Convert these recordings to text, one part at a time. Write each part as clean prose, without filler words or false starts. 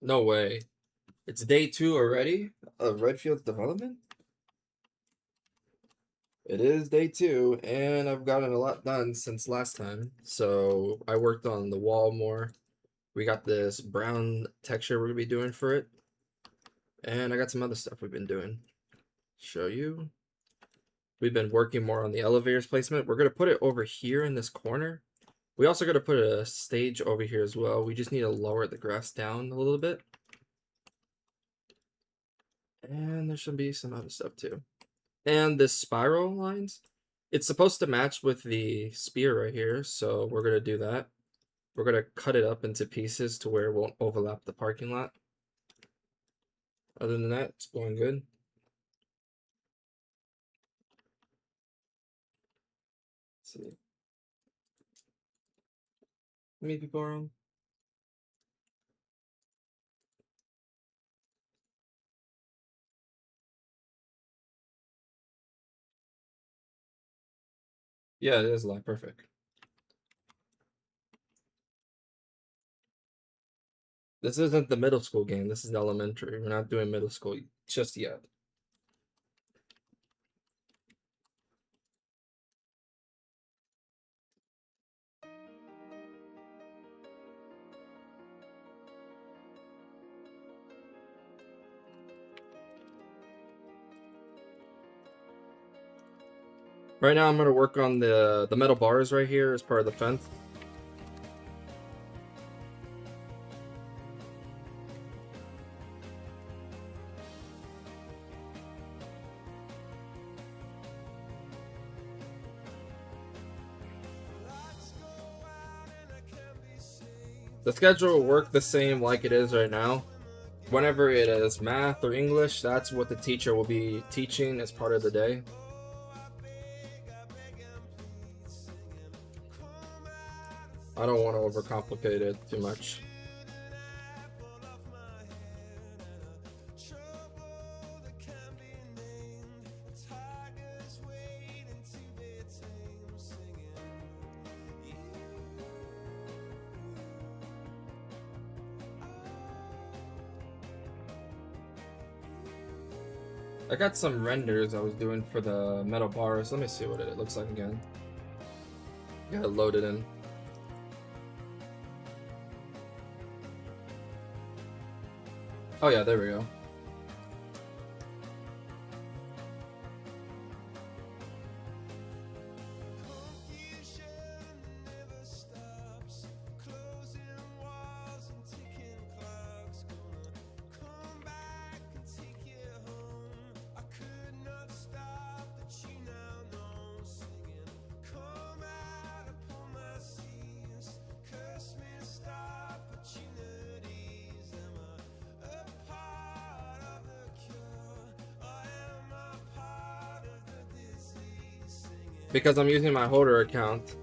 No way. It's day 2 already of Redfield's development? It is day 2, and I've gotten a lot done since last time. So I worked on the wall more. We got this brown texture we're gonna be doing for it. And I got some other stuff we've been doing. Show you. We've been working more on the elevators placement. We're gonna put it over here in this corner. We also gotta put a stage over here as well. We just need to lower the grass down a little bit. And there should be some other stuff too. And the spiral lines, it's supposed to match with the spear right here, so we're gonna do that. We're gonna cut it up into pieces to where it won't overlap the parking lot. Other than that, it's going good. Let's see. How many people are on? Yeah, it is live. Perfect. This isn't the middle school game. This is the elementary. We're not doing middle school just yet. Right now, I'm gonna work on the metal bars right here as part of the fence. The schedule will work the same like it is right now. Whenever it is math or English, that's what the teacher will be teaching as part of the day. I don't want to overcomplicate it too much. I got some renders I was doing for the metal bars. Let me see what it looks like again. Gotta load it in. Oh yeah, there we go. Because I'm using my holder account.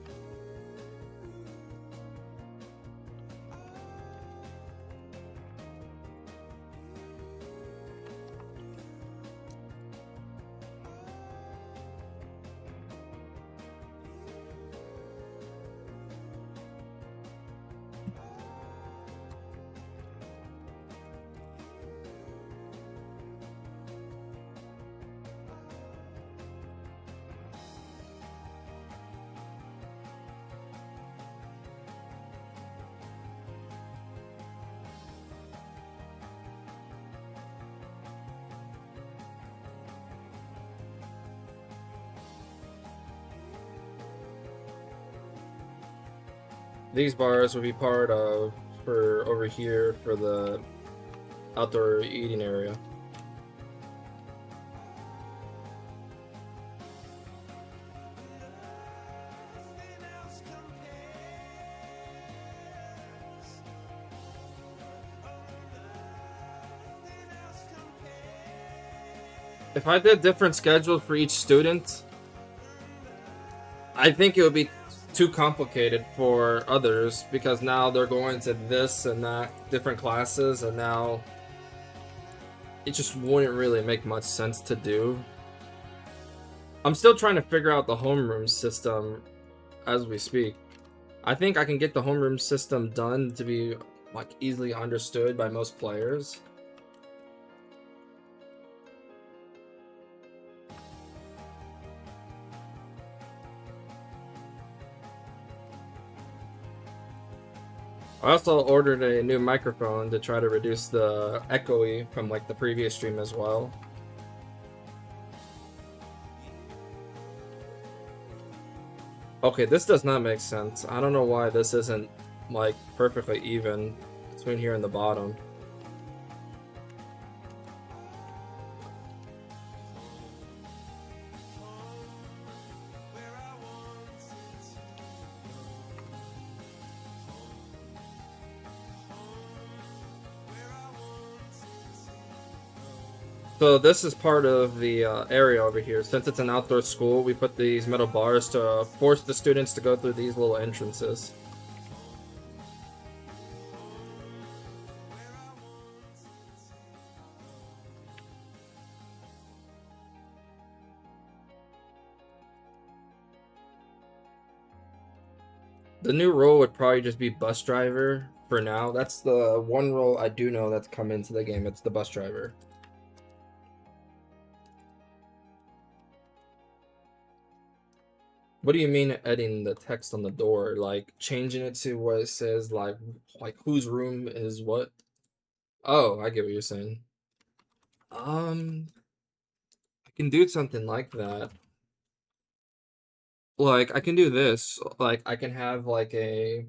These bars will be part of for over here for the outdoor eating area. If I did different schedules for each student, I think it would be too complicated for others because now they're going to this and that different classes, and now it just wouldn't really make much sense to do. I'm still trying to figure out the homeroom system as we speak. I think I can get the homeroom system done to be like easily understood by most players. I also ordered a new microphone to try to reduce the echoey from like the previous stream as well. Okay, this does not make sense. I don't know why this isn't like perfectly even between here and the bottom. So this is part of the area over here. Since it's an outdoor school, we put these metal bars to force the students to go through these little entrances. The new role would probably just be bus driver for now. That's the one role I do know that's come into the game. It's the bus driver. What do you mean editing the text on the door? Like changing it to what it says, like whose room is what? Oh, I get what you're saying. I can do something like that. Like I can do this. Like I can have like a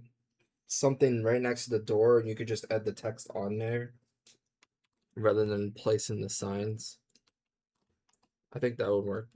something right next to the door and you could just add the text on there rather than placing the signs. I think that would work.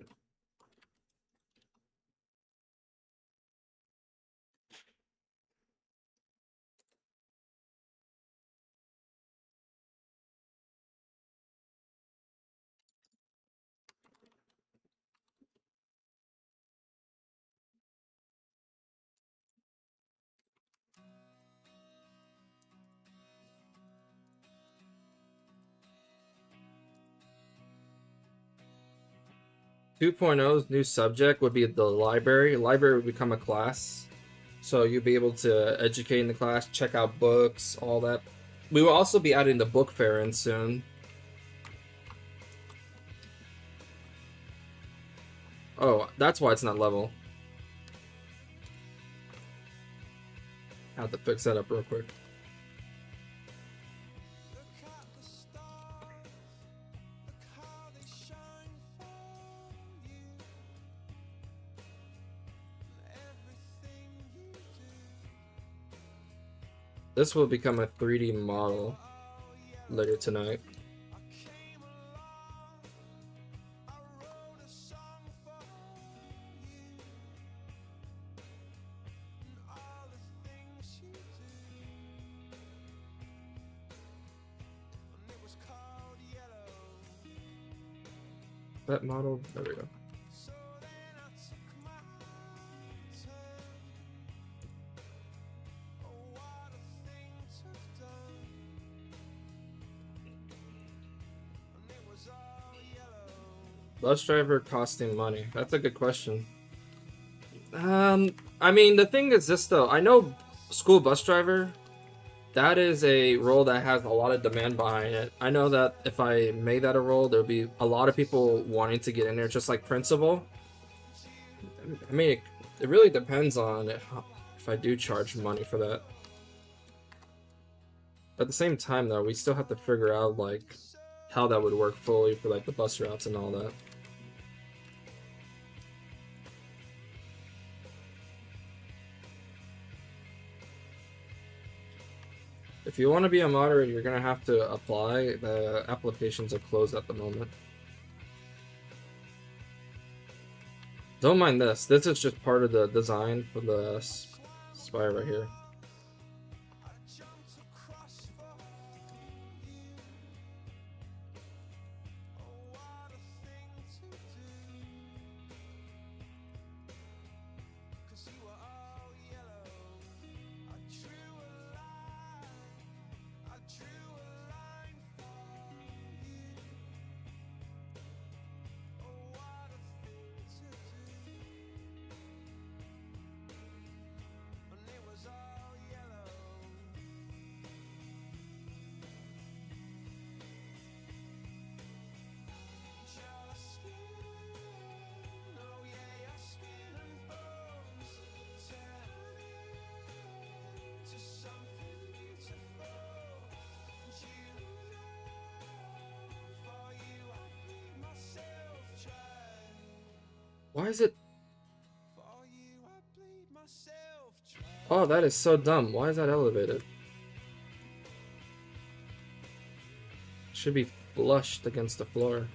2.0's new subject would be the library. Library would become a class. So you'll be able to educate in the class, check out books, all that. We will also be adding the book fair in soon. Oh, that's why it's not level. I have to fix that up real quick. This will become a 3D model later tonight. That model, there we go. Bus driver costing money. That's a good question. I mean, the thing is this though. I know school bus driver, that is a role that has a lot of demand behind it. I know that if I made that a role, there'd be a lot of people wanting to get in there, just like principal. I mean, it really depends on if I do charge money for that. At the same time, though, we still have to figure out like how that would work fully for like the bus routes and all that. If you want to be a moderator, you're gonna have to apply. The applications are closed at the moment. Don't mind this. This is just part of the design for the spire right here. Why is it? Oh, that is so dumb. Why is that elevated? Should be flushed against the floor.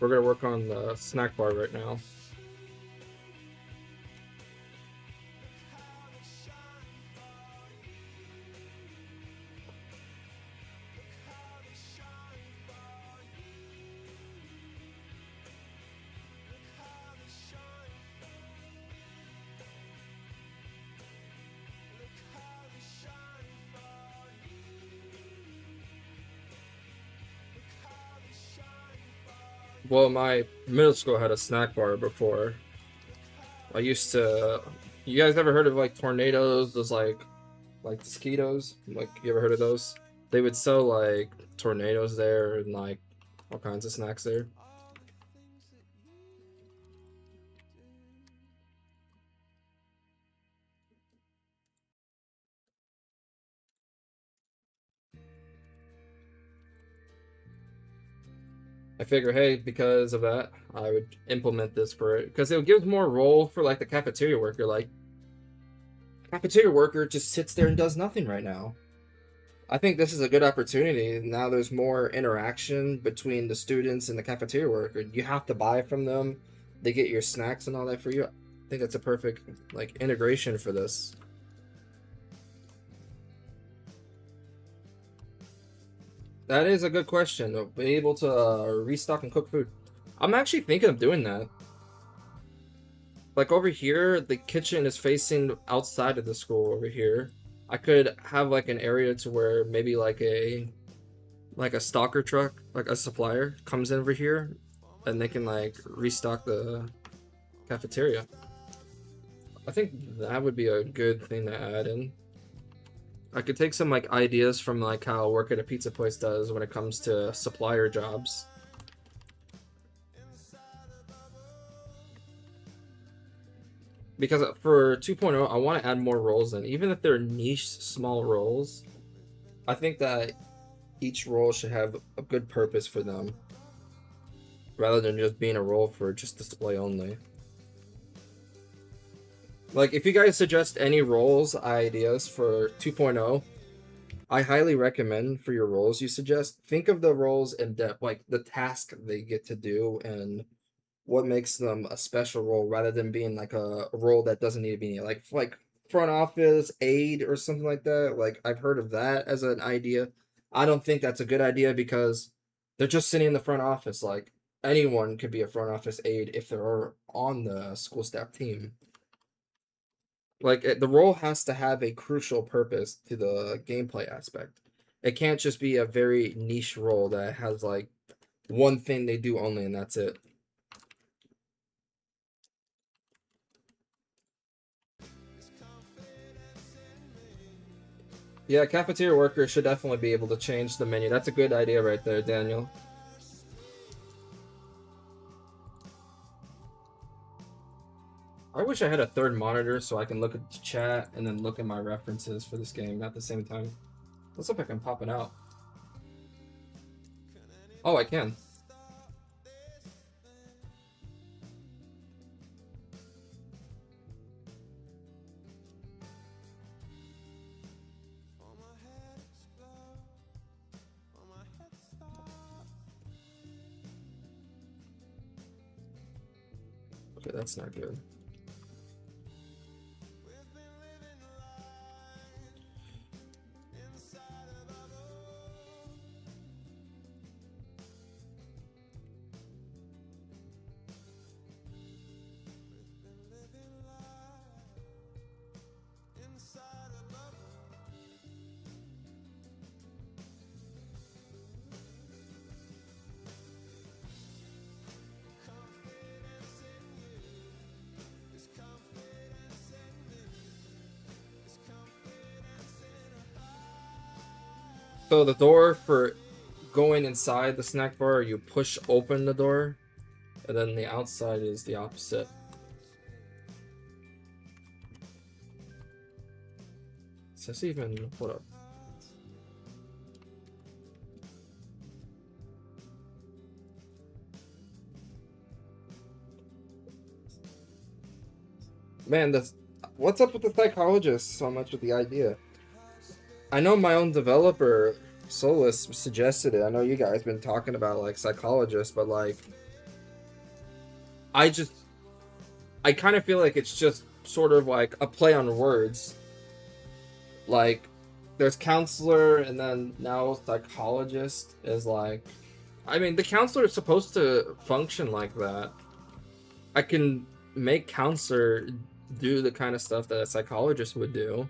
We're gonna work on the snack bar right now. Well, my middle school had a snack bar before. I used to. You guys ever heard of like tornadoes? Those like mosquitoes? Like you ever heard of those? They would sell like tornadoes there and like all kinds of snacks there. I figure, hey, because of that, I would implement this for it because it gives more role for like the cafeteria worker. Like, cafeteria worker just sits there and does nothing right now. I think this is a good opportunity. Now there's more interaction between the students and the cafeteria worker. You have to buy from them. They get your snacks and all that for you. I think that's a perfect like integration for this. That is a good question. Be able to restock and cook food. I'm actually thinking of doing that. Like over here, the kitchen is facing outside of the school over here. I could have like an area to where maybe like a stalker truck, like a supplier comes in over here and they can like restock the cafeteria. I think that would be a good thing to add in. I could take some like ideas from like how work at a pizza place does when it comes to supplier jobs. Because for 2.0, I want to add more roles in. Even if they're niche, small roles, I think that each role should have a good purpose for them, rather than just being a role for just display only. Like, if you guys suggest any roles, ideas for 2.0, I highly recommend for your roles you suggest, think of the roles in depth, like the task they get to do and what makes them a special role rather than being like a role that doesn't need to be like front office aide or something like that. Like I've heard of that as an idea. I don't think that's a good idea because they're just sitting in the front office. Like anyone could be a front office aide if they're on the school staff team. Like the role has to have a crucial purpose to the gameplay aspect. It can't just be a very niche role that has like one thing they do only and that's it. Yeah, cafeteria workers should definitely be able to change the menu. That's a good idea right there, Daniel. I wish I had a third monitor so I can look at the chat and then look at my references for this game at the same time. Let's see if I can pop it out. Oh, I can. Okay, that's not good. So the door for going inside the snack bar, you push open the door, and then the outside is the opposite. Is this even what up? Man, that's what's up with the psychologist so much with the idea. I know my own developer, Solus, suggested it. I know you guys been talking about like psychologists, but like I kind of feel like it's just sort of like a play on words. Like there's counselor and then now psychologist is like, I mean, the counselor is supposed to function like that. I can make counselor do the kind of stuff that a psychologist would do.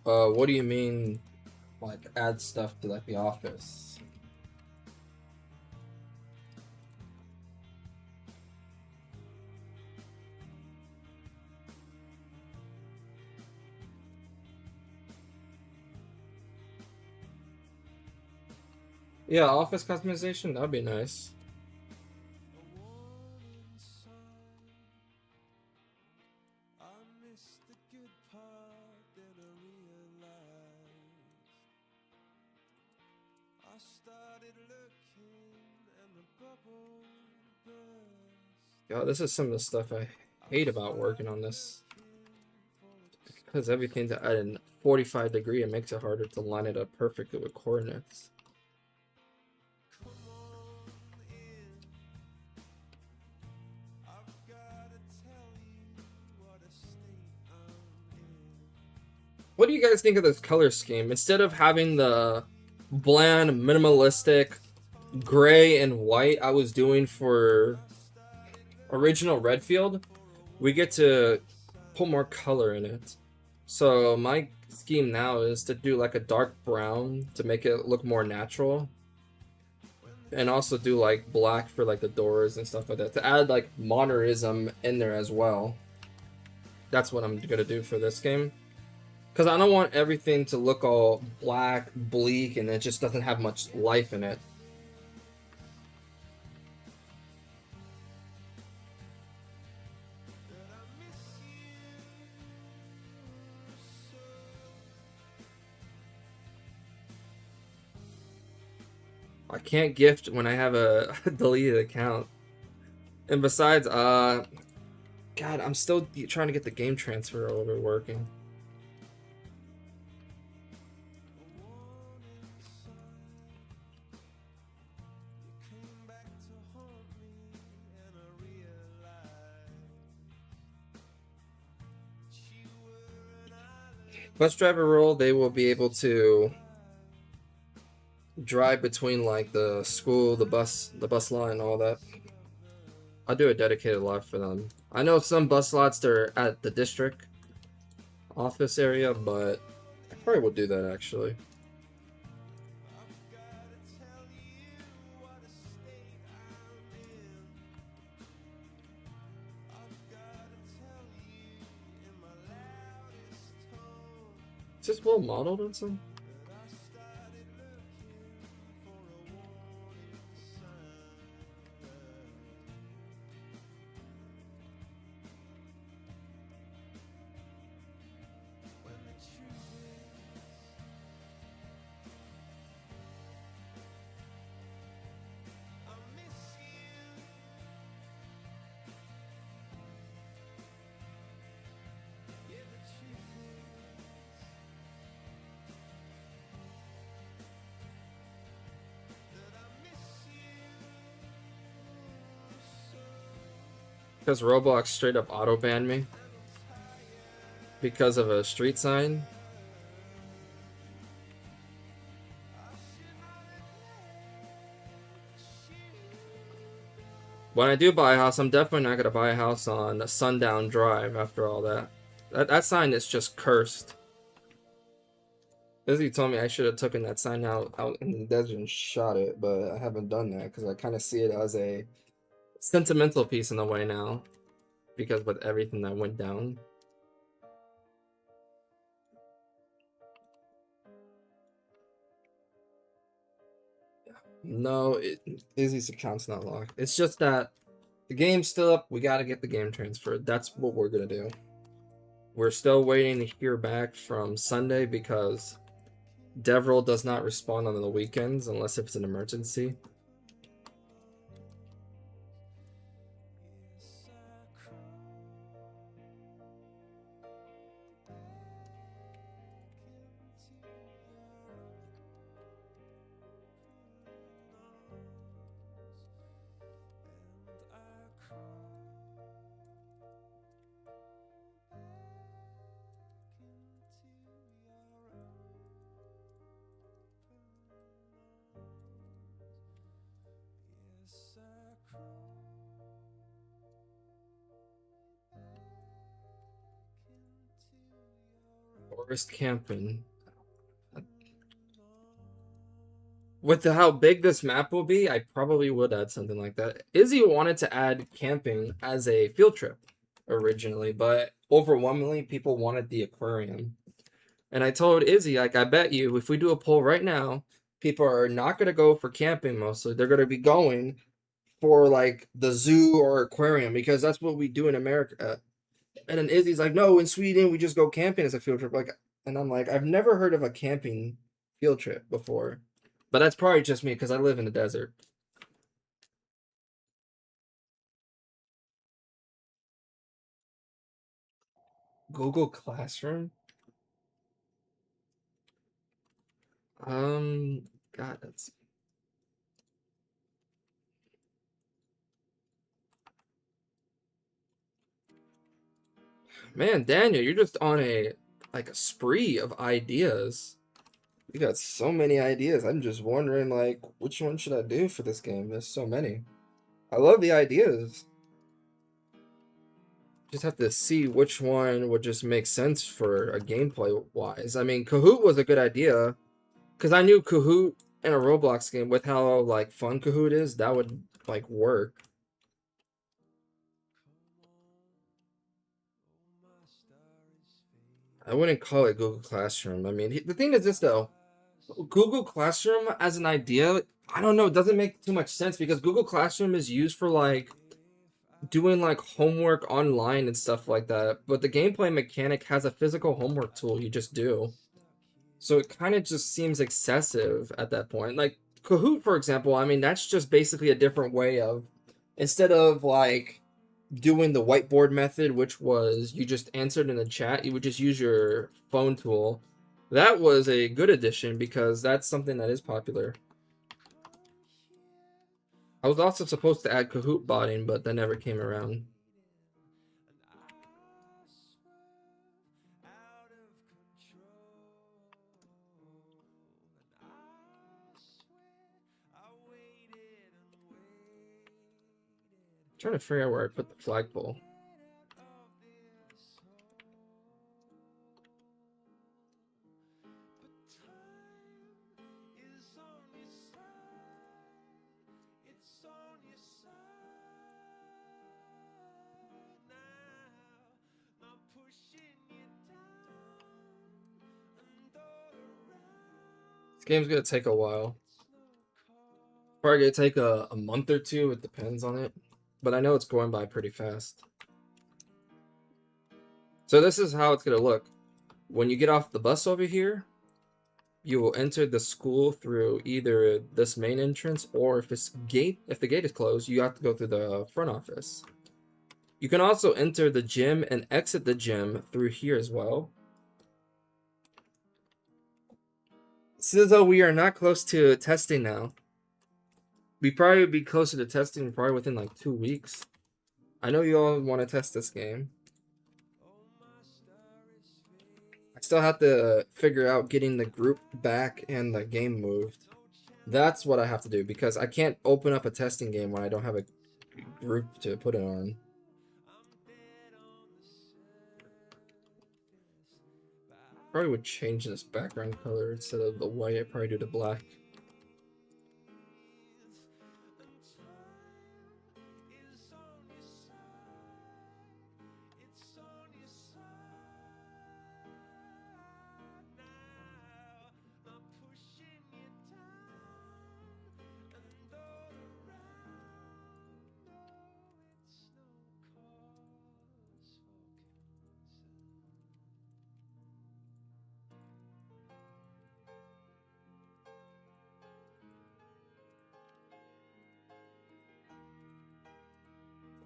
What do you mean, like add stuff to like the office? Yeah, office customization, that'd be nice. Yeah, this is some of the stuff I hate about working on this. Because everything's at a 45 degree, it makes it harder to line it up perfectly with coordinates. What do you guys think of this color scheme? Instead of having the bland, minimalistic gray and white I was doing for original Redfield, we get to put more color in it. So my scheme now is to do like a dark brown to make it look more natural, and also do like black for like the doors and stuff like that to add like modernism in there as well. That's what I'm gonna do for this game, because I don't want everything to look all black, bleak, and it just doesn't have much life in it. I can't gift when I have a deleted account. And besides, God, I'm still trying to get the game transfer over working. Bus driver role, they will be able to drive between like the school, the bus line, all that. I'll do a dedicated lot for them. I know some bus lots they're at the district office area, but I probably will do that actually. Is this well modeled on some? Because Roblox straight up auto banned me because of a street sign. When I do buy a house, I'm definitely not gonna buy a house on Sundown Drive after all that. That sign is just cursed. Izzy told me I should have taken that sign out in the desert and shot it, but I haven't done that because I kind of see it as a sentimental piece in a way now, because with everything that went down. No, Izzy's account's not locked. It's just that the game's still up. We gotta get the game transferred. That's what we're gonna do. We're still waiting to hear back from Sunday because Devril does not respond on the weekends unless if it's an emergency. Forest camping. With how big this map will be, I probably would add something like that. Izzy wanted to add camping as a field trip originally, but overwhelmingly people wanted the aquarium. And I told Izzy, like, I bet you if we do a poll right now, people are not going to go for camping mostly. They're going to be going for like the zoo or aquarium because that's what we do in America. And then Izzy's like, no, in Sweden we just go camping as a field trip. Like, and I'm like, I've never heard of a camping field trip before, but that's probably just me because I live in the desert. Google Classroom. God, that's man, Daniel, you're just on a like a spree of ideas. You got so many ideas. I'm just wondering, like, which one should I do for this game? There's so many. I love the ideas. Just have to see which one would just make sense for a gameplay wise. I mean, Kahoot was a good idea because I knew Kahoot in a Roblox game with how like fun Kahoot is, that would like work. I wouldn't call it Google Classroom. I mean, the thing is this though. Google Classroom as an idea, I don't know, it doesn't make too much sense because Google Classroom is used for like doing like homework online and stuff like that. But the gameplay mechanic has a physical homework tool you just do. So it kind of just seems excessive at that point. Like Kahoot, for example, I mean, that's just basically a different way of, instead of like doing the whiteboard method, which was you just answered in the chat, you would just use your phone tool. That was a good addition because that's something that is popular. I was also supposed to add Kahoot botting, but that never came around. I'm trying to figure out where I put the flagpole. This game's gonna take a while. Probably gonna take a month or two, it depends on it. But I know it's going by pretty fast. So this is how it's gonna look. When you get off the bus over here, you will enter the school through either this main entrance or if the gate is closed, you have to go through the front office. You can also enter the gym and exit the gym through here as well. So we are not close to testing now. We probably be closer to testing probably within like 2 weeks. I know you all want to test this game. I still have to figure out getting the group back and the game moved. That's what I have to do because I can't open up a testing game when I don't have a group to put it on. Probably would change this background color instead of the white. I'd probably do the black.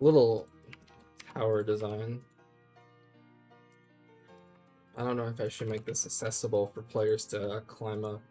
Little tower design. I don't know if I should make this accessible for players to climb up.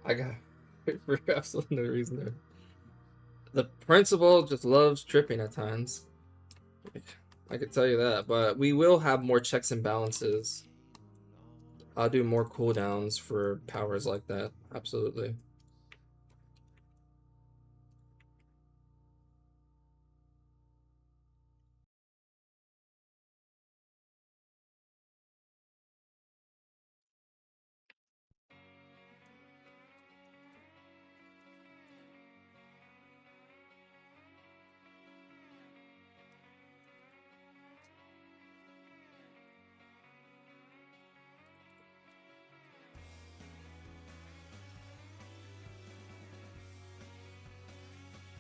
I got for absolutely no reason there. The principal just loves tripping at times. I could tell you that, but we will have more checks and balances. I'll do more cooldowns for powers like that. Absolutely.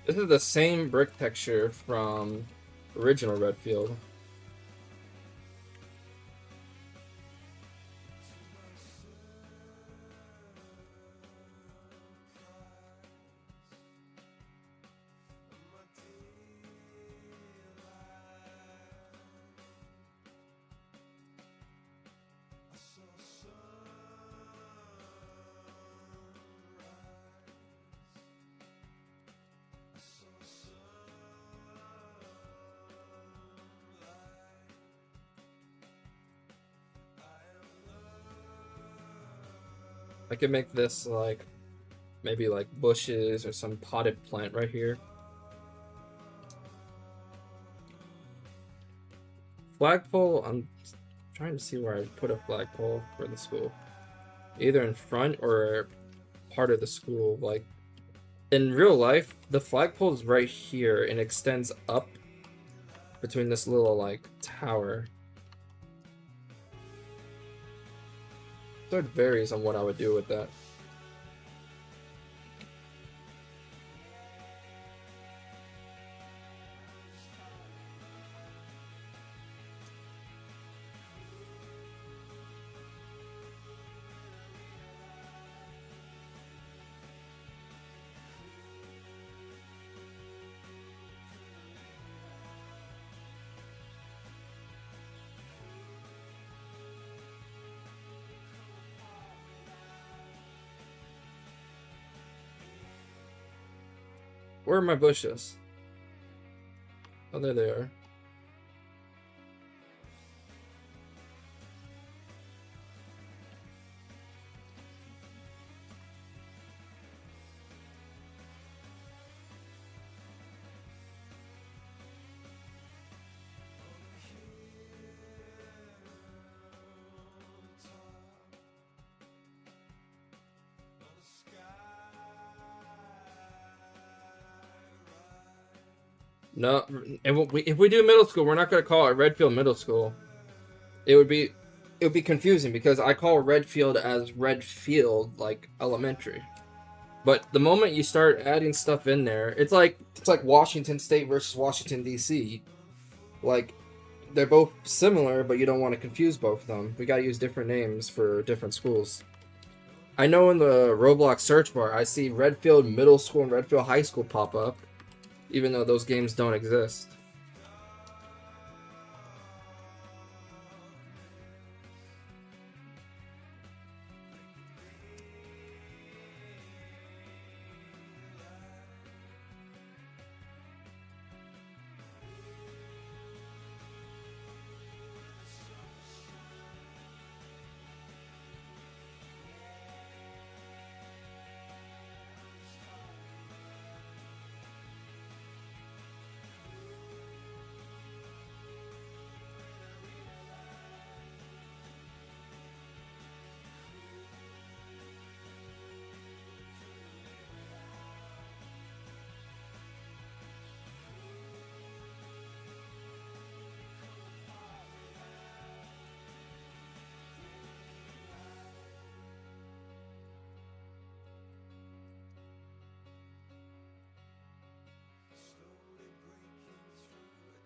This is the same brick texture from original Redfield. I could make this like maybe like bushes or some potted plant right here. Flagpole, I'm trying to see where I put a flagpole for the school. Either in front or part of the school. Like in real life, the flagpole is right here and extends up between this little like tower. So it varies on what I would do with that. Where are my bushes? Oh, there they are. No, and if we do middle school, we're not gonna call it Redfield Middle School. It would be confusing because I call Redfield as Redfield like elementary. But the moment you start adding stuff in there, it's like Washington State versus Washington D.C. Like they're both similar, but you don't want to confuse both of them. We gotta use different names for different schools. I know in the Roblox search bar, I see Redfield Middle School and Redfield High School pop up, even though those games don't exist.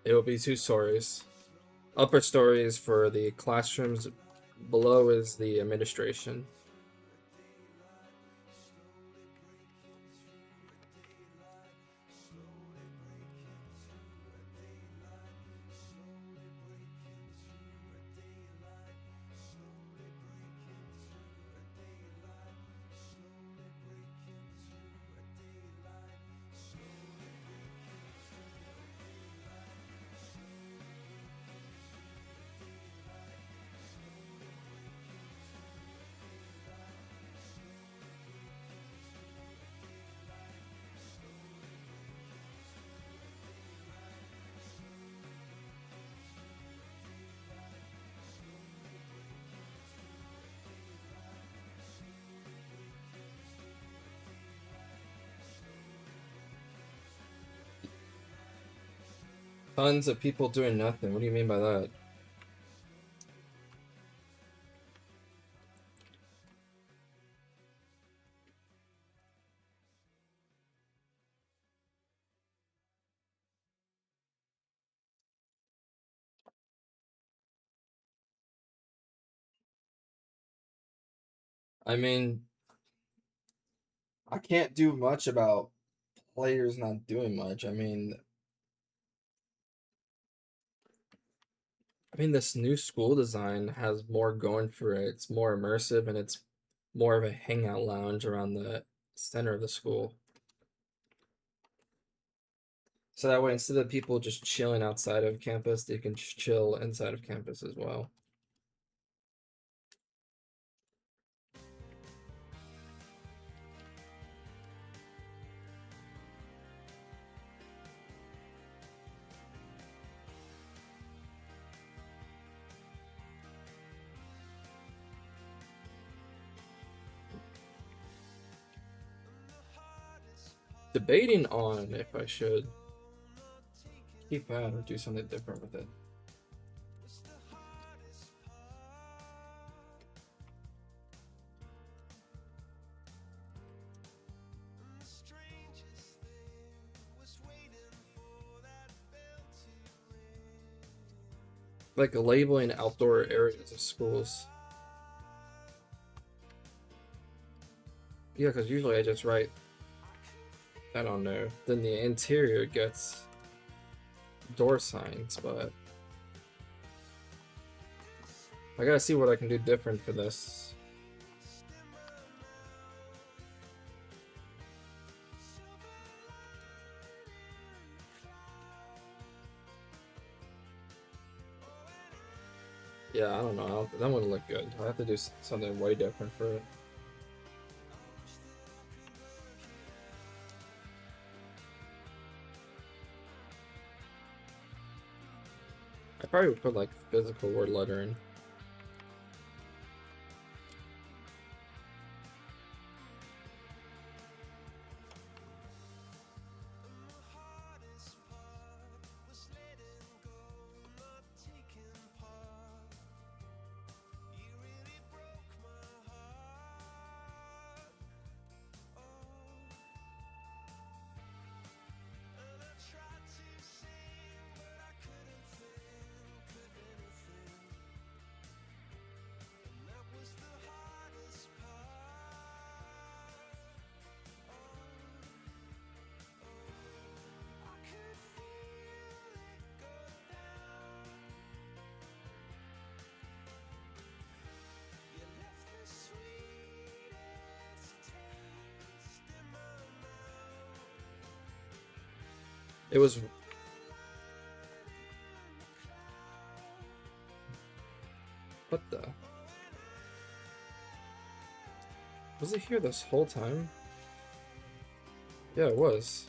It will be two stories. Upper story is for the classrooms, below is the administration. Tons of people doing nothing. What do you mean by that? I mean, I can't do much about players not doing much. This new school design has more going for it. It's more immersive and it's more of a hangout lounge around the center of the school. So that way, instead of people just chilling outside of campus, they can just chill inside of campus as well. Debating on if I should keep that or do something different with it. Like labeling outdoor areas of schools. Yeah, because usually I just write, I don't know, then the interior gets door signs, but I gotta see what I can do different for this. Yeah, I don't know. That wouldn't look good. I have to do something way different for it. I probably would put like physical word lettering. It was... What the... Was it here this whole time? Yeah, it was.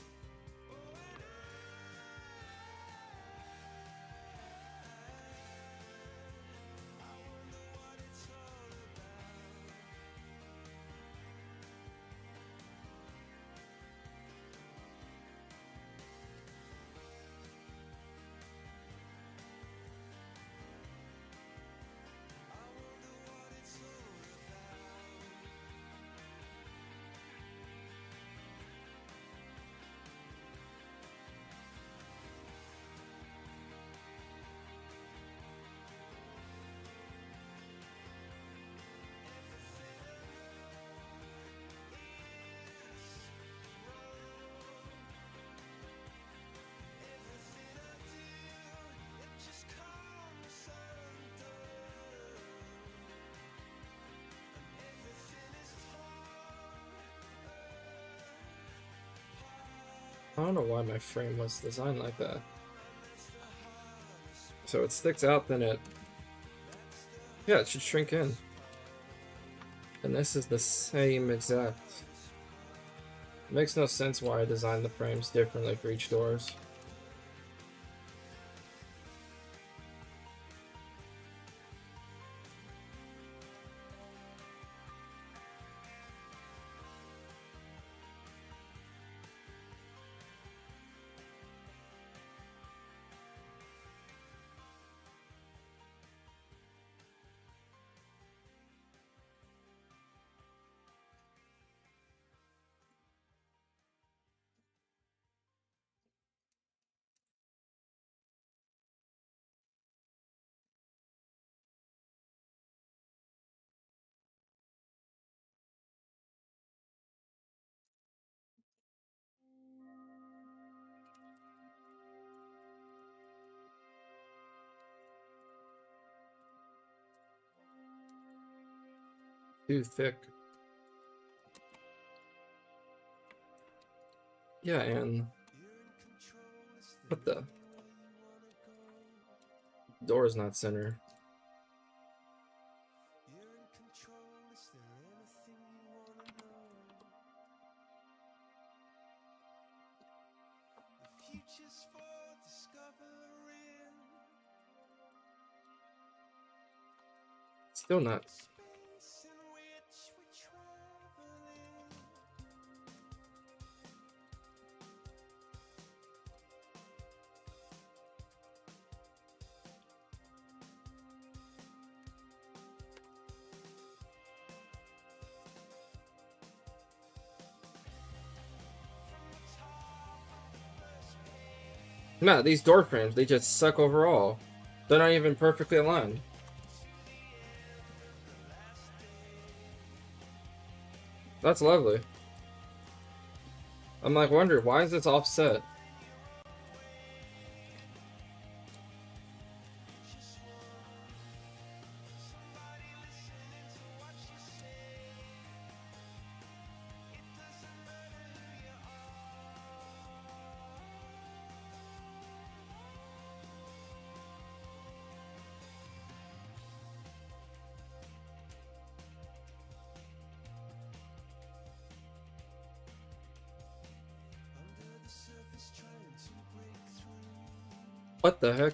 I don't know why my frame was designed like that. So it sticks out, then it... Yeah, it should shrink in. And this is the same exact. It makes no sense why I designed the frames differently for each doors. Too thick. Yeah, and... What the? Door is not center. Still not. No, these door frames, they just suck overall. They're not even perfectly aligned. That's lovely. I'm like, wondering, why is this offset? What the heck?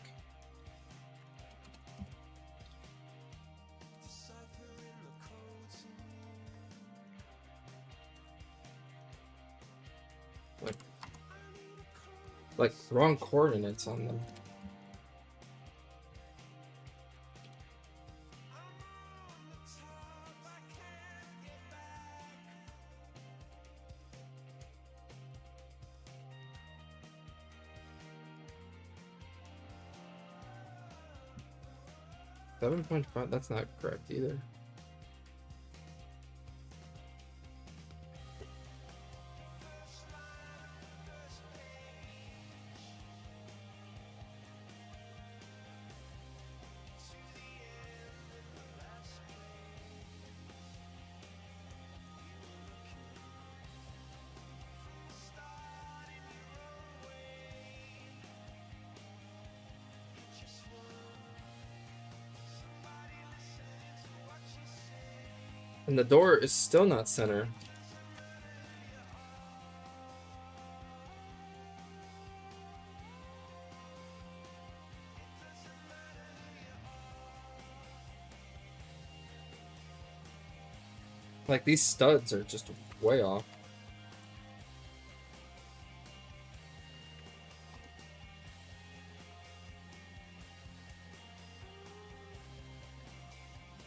Like wrong coordinates on them. $7.5, that's not correct either. And the door is still not center. Like, these studs are just way off.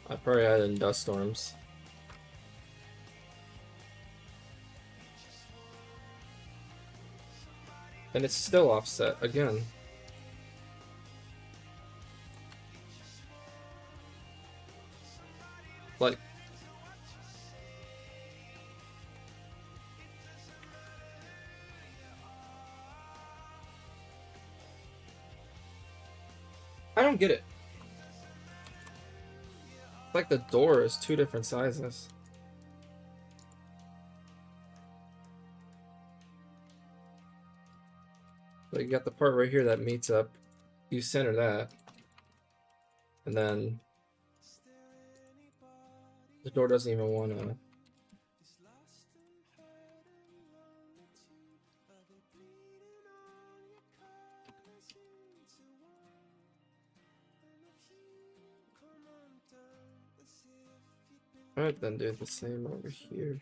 I probably had it in dust storms. And it's still offset again. Like, I don't get it. It's like the door is two different sizes. Like, you got the part right here that meets up. You center that. And then the door doesn't even want to. Alright, then do the same over here.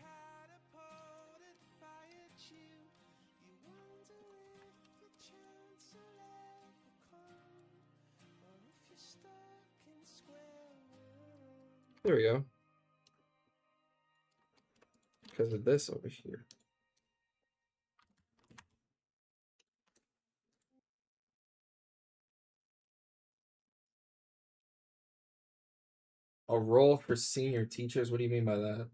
There we go. Because of this over here. A role for senior teachers? What do you mean by that?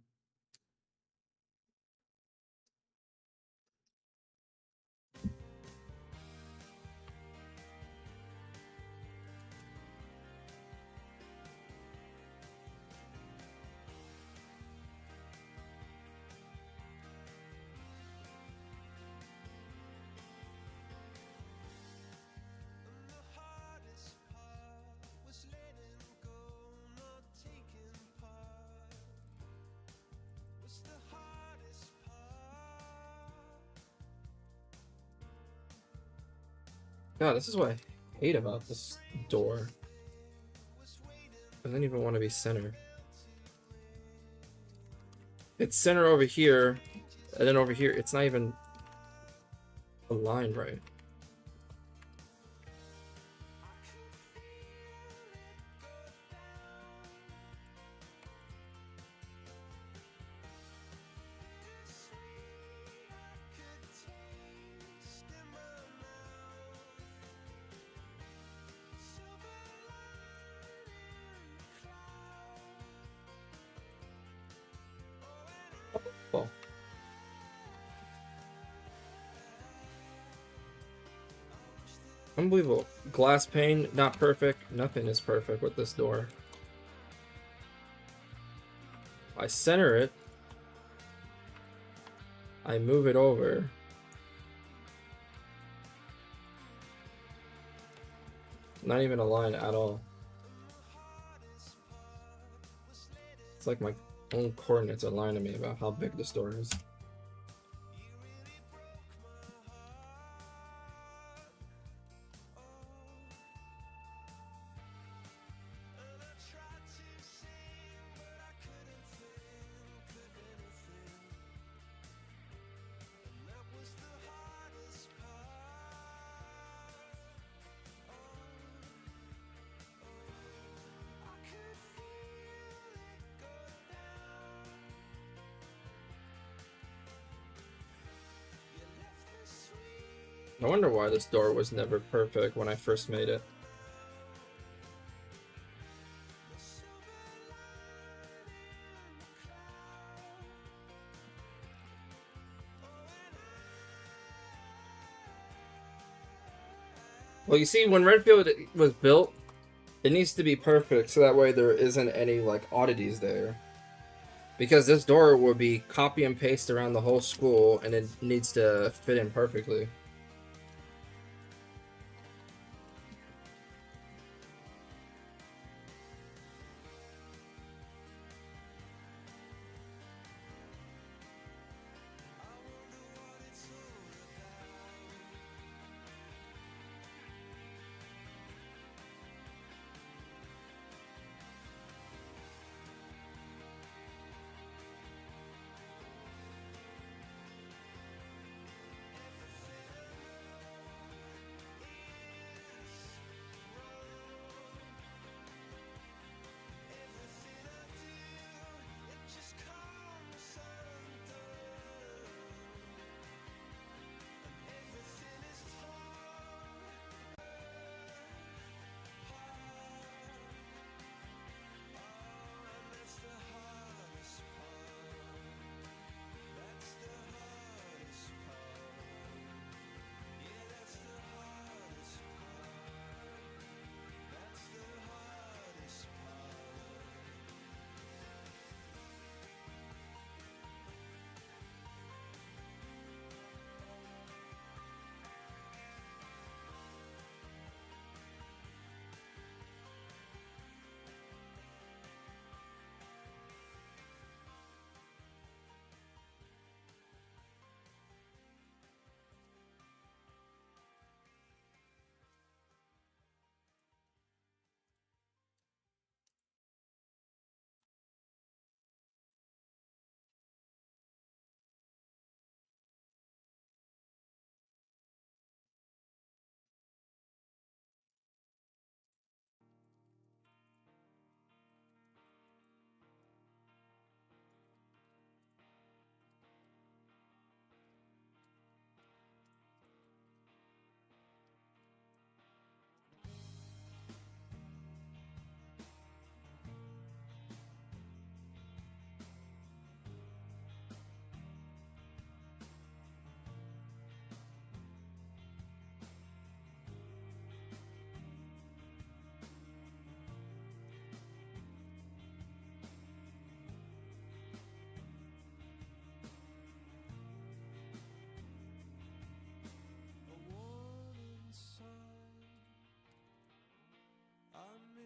God, this is what I hate about this door. I don't even want to be center. It's center over here, and then over here, it's not even aligned right. Well, unbelievable. Glass pane, not perfect. Nothing is perfect with this door. I center it. I move it over. Not even aligned at all. It's like my own coordinates are lying to me about how big this door is. I wonder why this door was never perfect when I first made it. Well, you see, when Redfield was built, it needs to be perfect so that way there isn't any, like, oddities there. Because this door will be copy and paste around the whole school, and it needs to fit in perfectly.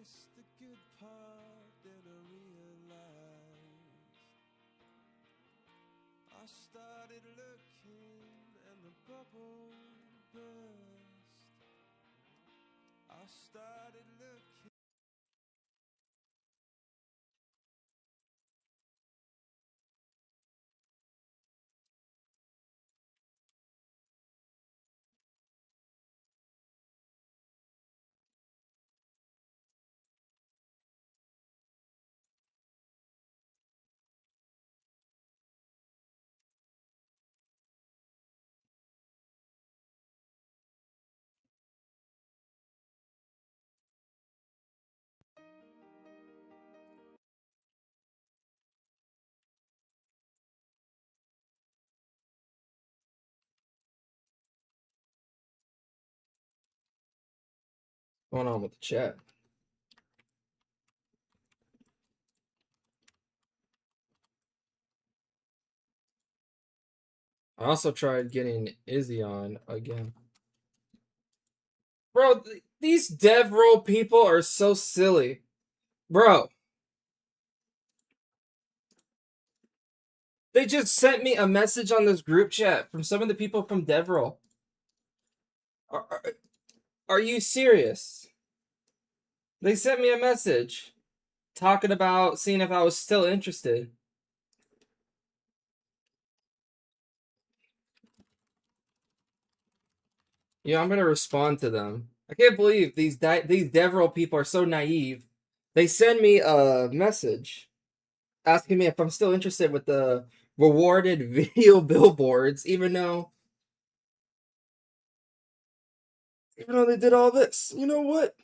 missed the good part, then I realized I started looking and the bubble burst. I started looking. What's going on with the chat? I also tried getting Izzy on again. Bro, these dev roll people are so silly. Bro, they just sent me a message on this group chat from some of the people from DevRoll. Are, are, are you serious? They sent me a message talking about seeing if I was still interested. Yeah, I'm gonna respond to them. I can't believe these DevRoll people are so naive. They send me a message asking me if I'm still interested with the rewarded video billboards, even though they did all this. You know what?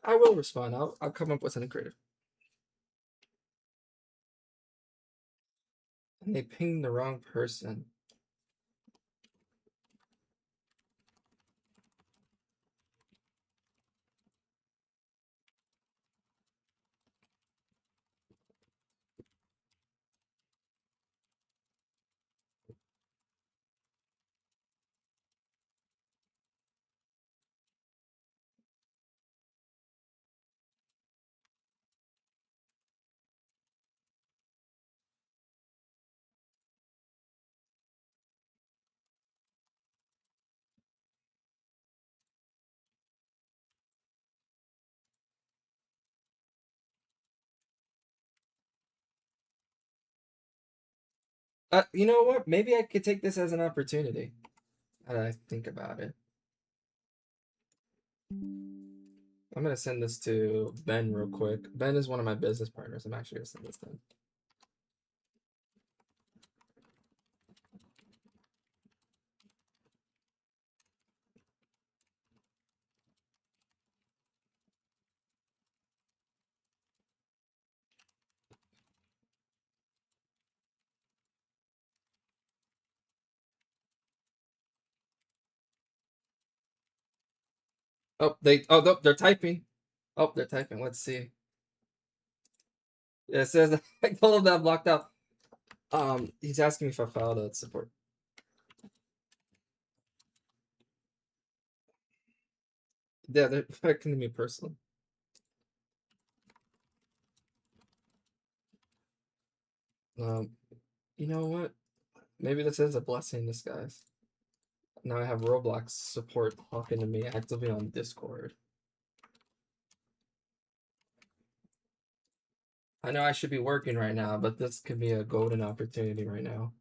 I will respond. I'll come up with something creative. And they pinged the wrong person. You know what? Maybe I could take this as an opportunity. How do I think about it? I'm gonna send this to Ben real quick. Ben is one of my business partners. I'm actually gonna send this to him. They're typing. Oh, they're typing. Let's see. Yeah, it says I told him that I'm blocked out. He's asking me if I filed a support. Yeah, they're affecting me personally. Um, you know what? Maybe this is a blessing in disguise. Now I have Roblox support talking to me actively on Discord. I know I should be working right now, but this could be a golden opportunity right now.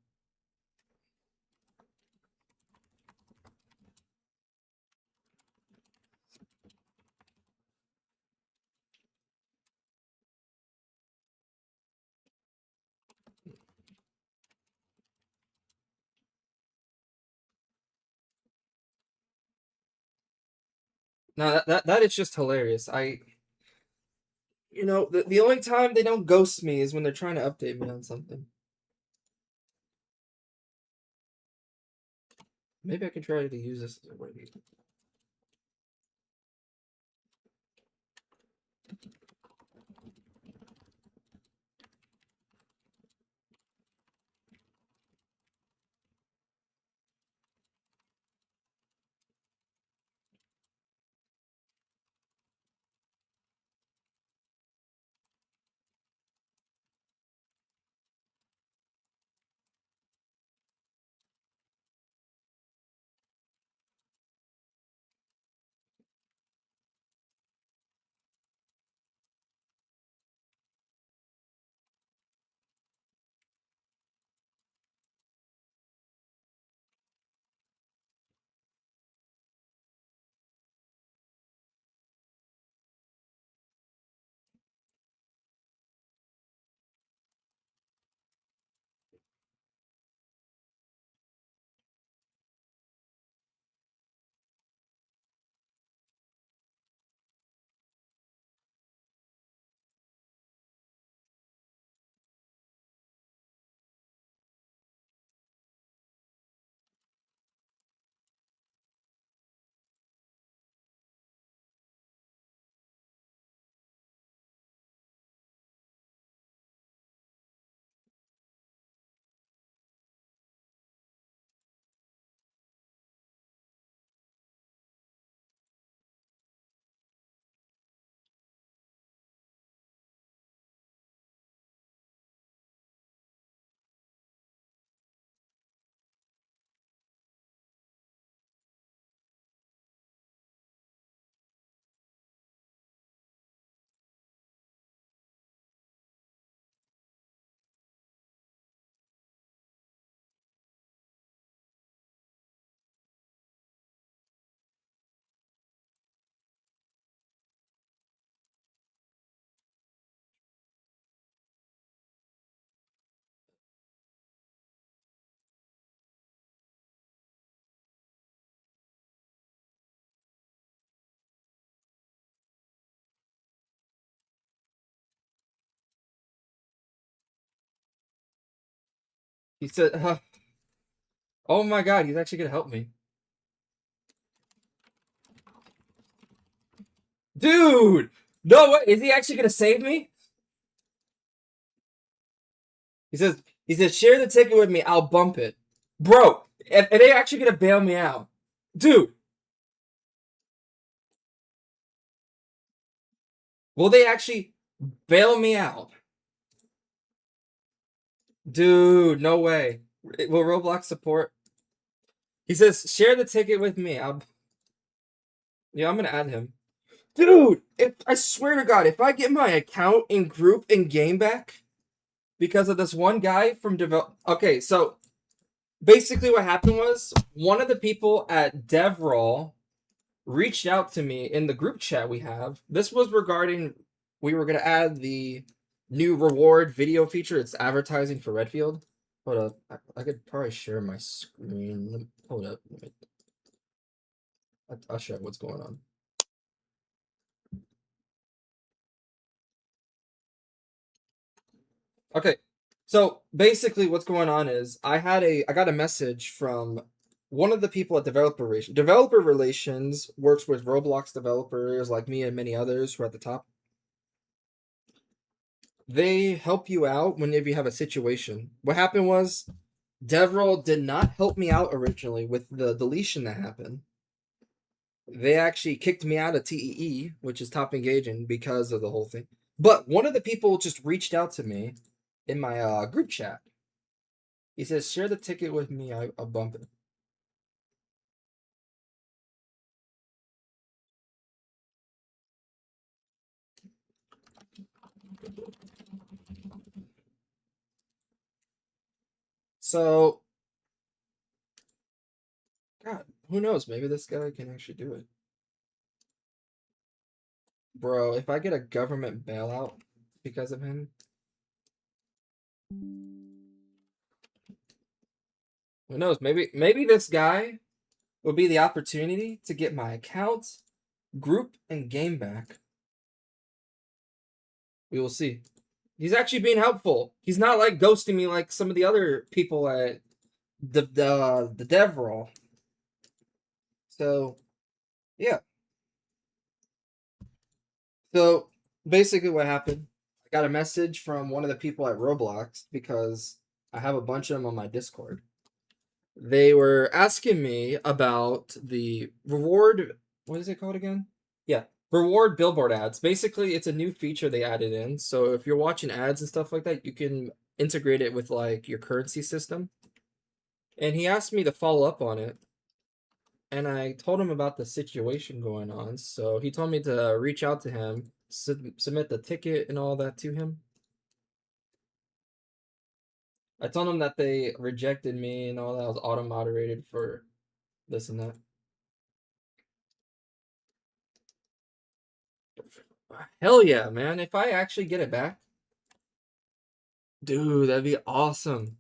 No, that is just hilarious. The only time they don't ghost me is when they're trying to update me on something. Maybe I could try to use this as a way to. He said, "Oh my God, he's actually gonna help me, dude." No way, is he actually gonna save me? He says, "Share the ticket with me. I'll bump it, bro." Are they actually gonna bail me out, dude? Will they actually bail me out, dude? No way. Will Roblox support? He says, "Share the ticket with me." Yeah, I'm gonna add him. Dude, if I swear to God, if I get my account in group and game back because of this one guy from develop. Okay, so basically what happened was one of the people at DevRaw reached out to me in the group chat we have. This was regarding we were gonna add the new reward video feature. It's advertising for Redfield. Hold up, I could probably share my screen. Hold up, I'll show what's going on. Okay, so basically what's going on is I got a message from one of the people at Developer Relations. Developer Relations works with Roblox developers like me and many others who are at the top. They help you out whenever you have a situation. What happened was DevRel did not help me out originally with the deletion that happened. They actually kicked me out of TEE, which is top engaging, because of the whole thing. But one of the people just reached out to me in my group chat. He says, "Share the ticket with me. I'll bump it." So, God, who knows? Maybe this guy can actually do it. Bro, if I get a government bailout because of him, who knows? Maybe this guy will be the opportunity to get my account, group, and game back. We will see. He's actually being helpful. He's not like ghosting me like some of the other people at the dev role. So yeah. So basically what happened, I got a message from one of the people at Roblox because I have a bunch of them on my Discord. They were asking me about the reward, what is it called again? Yeah, reward billboard ads. Basically, it's a new feature they added in. So if you're watching ads and stuff like that, you can integrate it with like your currency system. And he asked me to follow up on it. And I told him about the situation going on. So he told me to reach out to him, submit the ticket and all that to him. I told him that they rejected me and all that. I was auto moderated for this and that. Hell yeah, man. If I actually get it back, dude, that'd be awesome.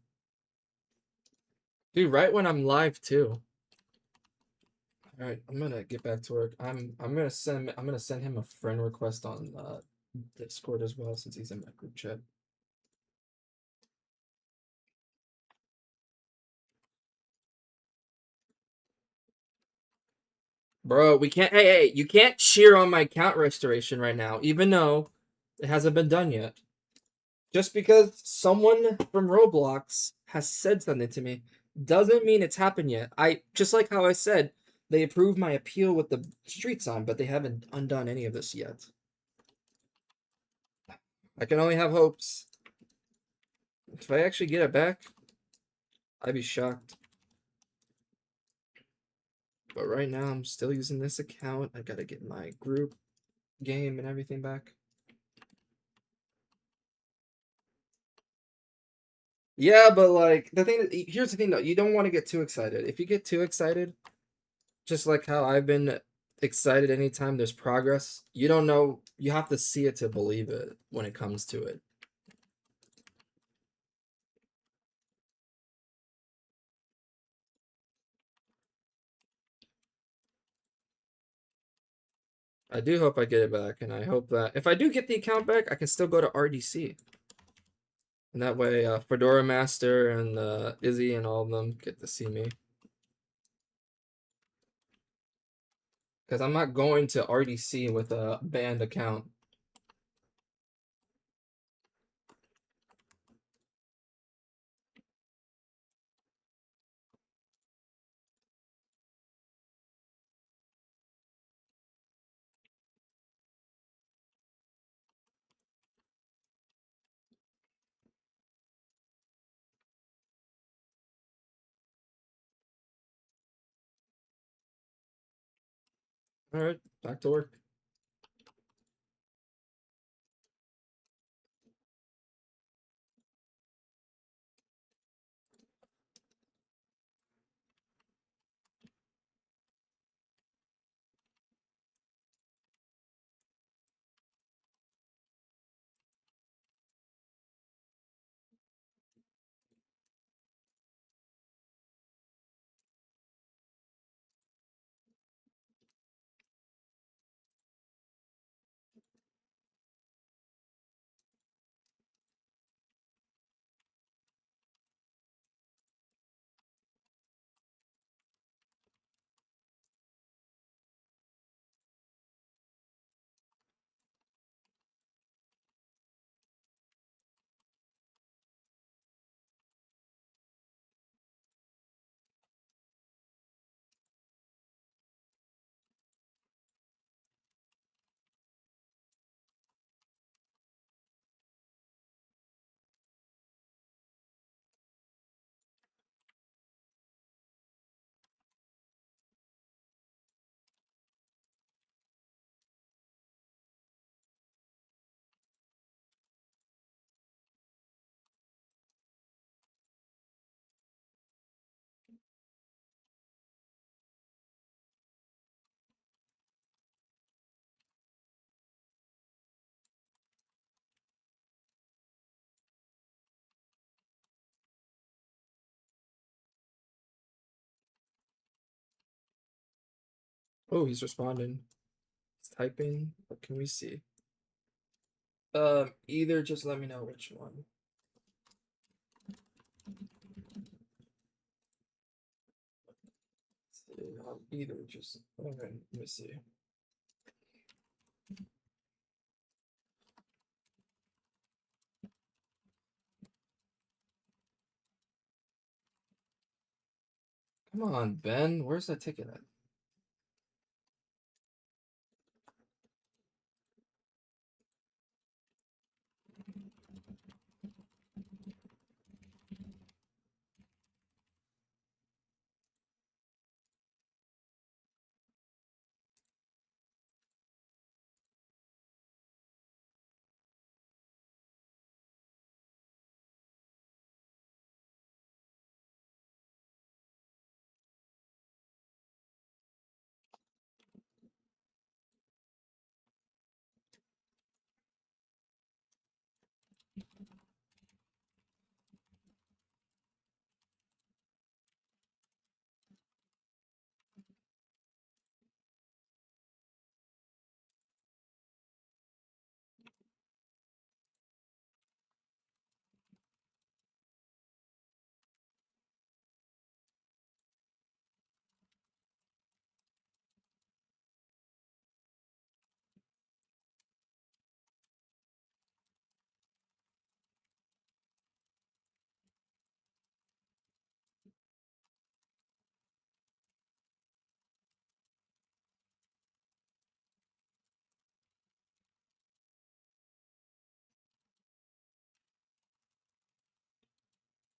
Dude, right when I'm live too. All right, I'm gonna get back to work. I'm gonna send him a friend request on Discord as well since he's in my group chat. Bro, we can't. Hey, you can't cheer on my account restoration right now, even though it hasn't been done yet. Just because someone from Roblox has said something to me doesn't mean it's happened yet. I just like how I said they approved my appeal with the street sign, but they haven't undone any of this yet. I can only have hopes. If I actually get it back, I'd be shocked. But right now, I'm still using this account. I gotta get my group, game, and everything back. Yeah, but like here's the thing though, you don't want to get too excited. If you get too excited, just like how I've been excited anytime there's progress, you don't know, you have to see it to believe it when it comes to it. I do hope I get it back, and I hope that if I do get the account back, I can still go to RDC. And that way, Fedora Master and Izzy and all of them get to see me. Because I'm not going to RDC with a banned account. All right, back to work. Oh, he's responding. He's typing. What can we see? Either just let me know which one. Either just okay, let me see. Come on, Ben. Where's that ticket at?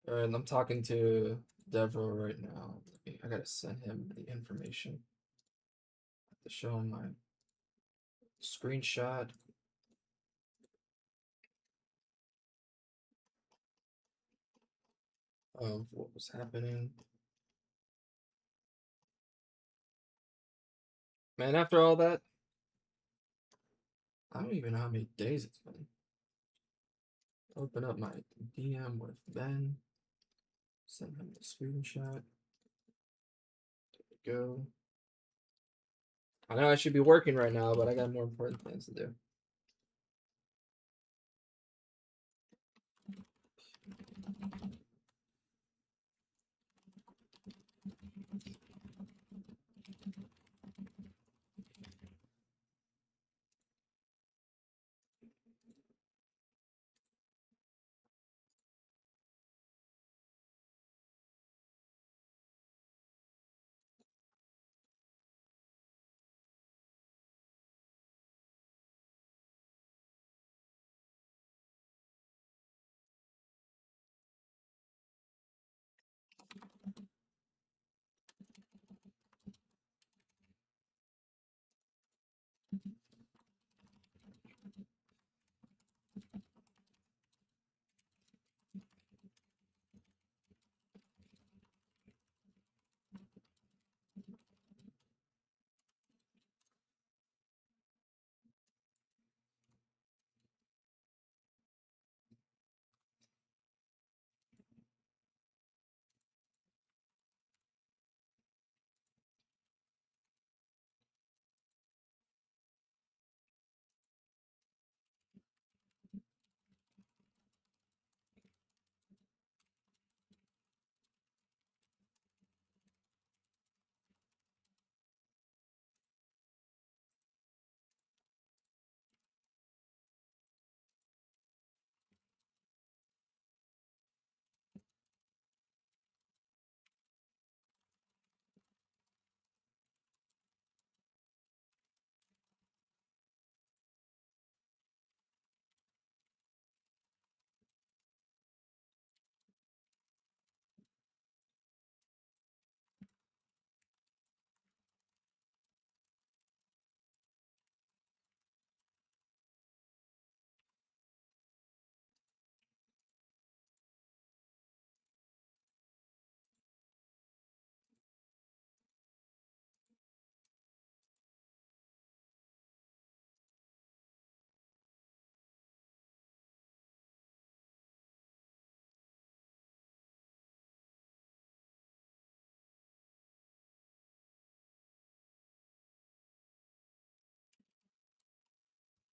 All right, I'm talking to Devo right now. I gotta send him the information. To show him my screenshot. Of what was happening. Man, after all that, I don't even know how many days it's been. Open up my DM with Ben. Send him the screenshot. There we go. I know I should be working right now, but I got more important things to do.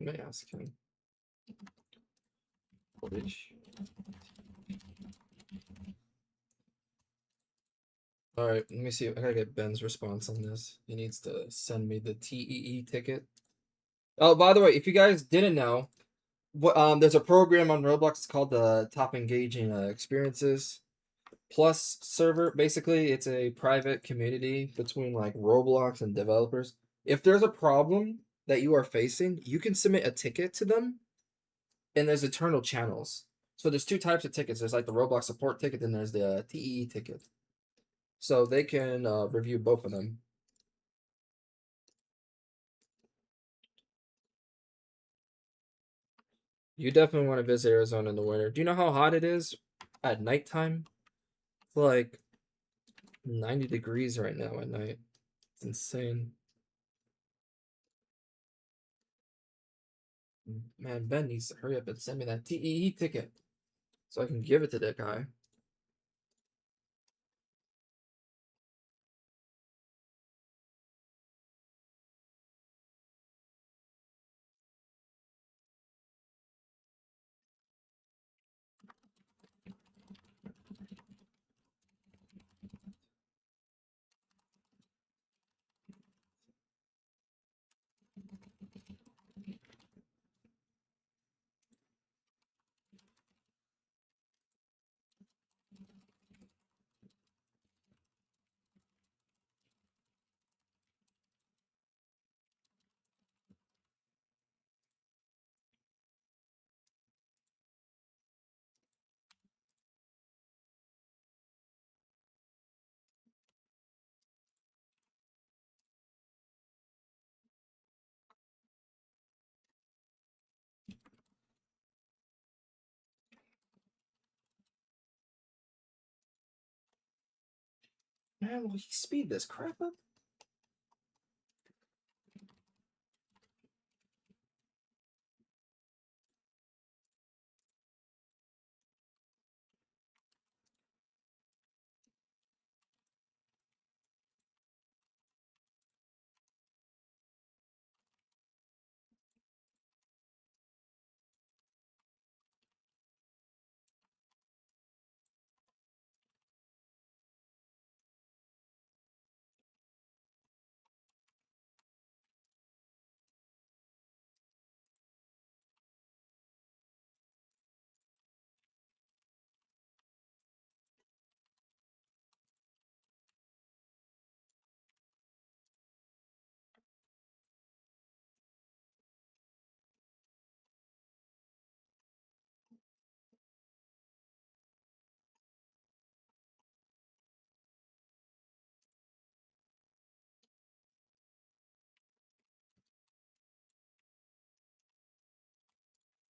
Let me ask him. Which... All right, let me see. I gotta get Ben's response on this. He needs to send me the TEE ticket. Oh, by the way, if you guys didn't know, there's a program on Roblox. It's called the Top Engaging Experiences Plus server. Basically, it's a private community between like Roblox and developers. If there's a problem that you are facing, you can submit a ticket to them, and there's eternal channels. So there's two types of tickets. There's like the Roblox support ticket, and there's the TEE ticket. So they can review both of them. You definitely want to visit Arizona in the winter. Do you know how hot it is at nighttime? It's like 90 degrees right now at night. It's insane. Man, Ben needs to hurry up and send me that TEE ticket so I can give it to that guy. Man, will he speed this crap up?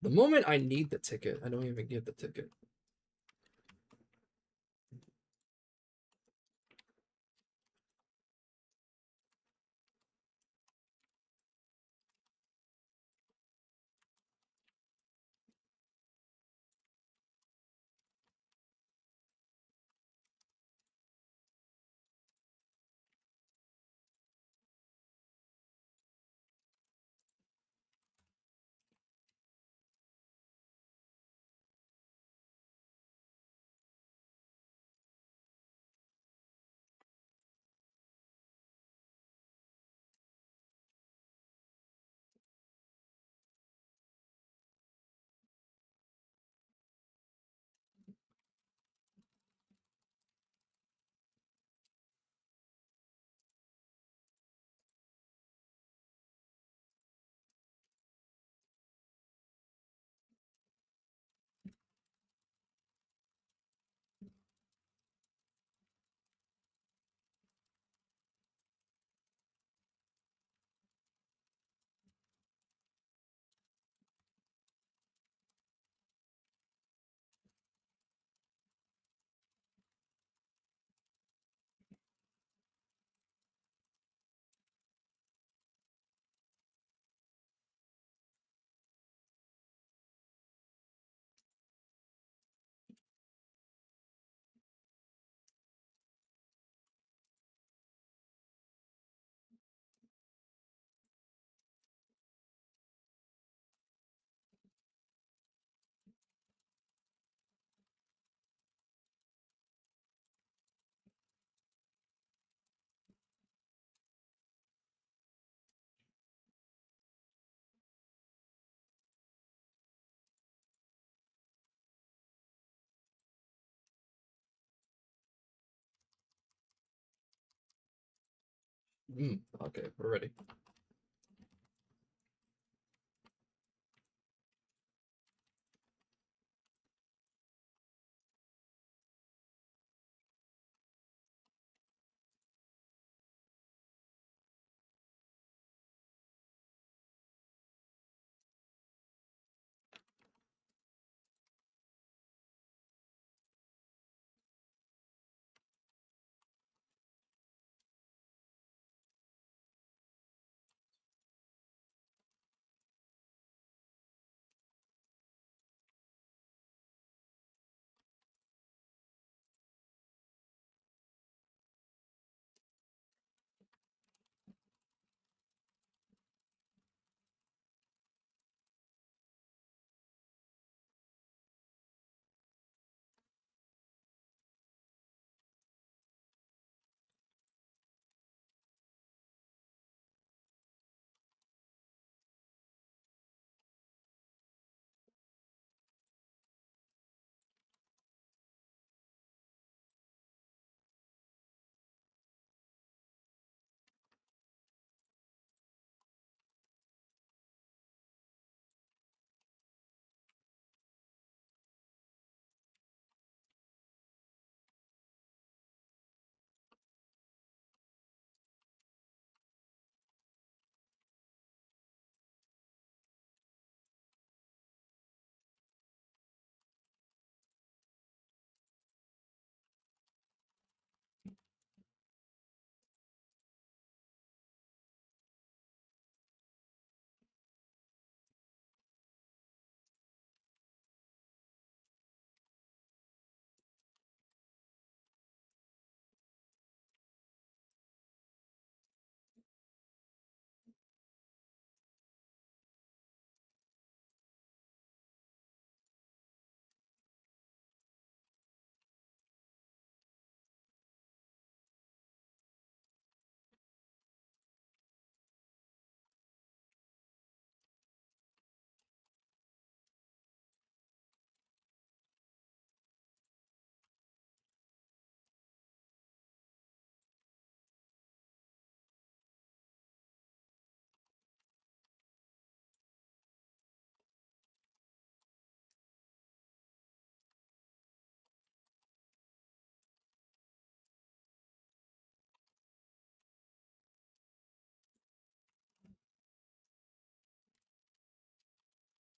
The moment I need the ticket, I don't even get the ticket. Okay, we're ready.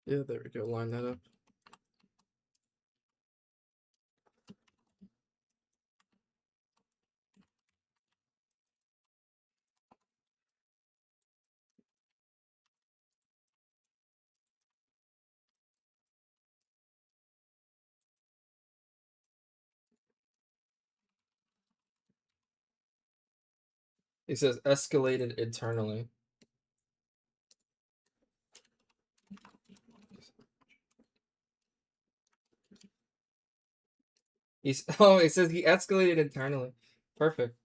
Yeah, there we go. Line that up. He says escalated eternally. He's oh, it says he escalated internally. Perfect.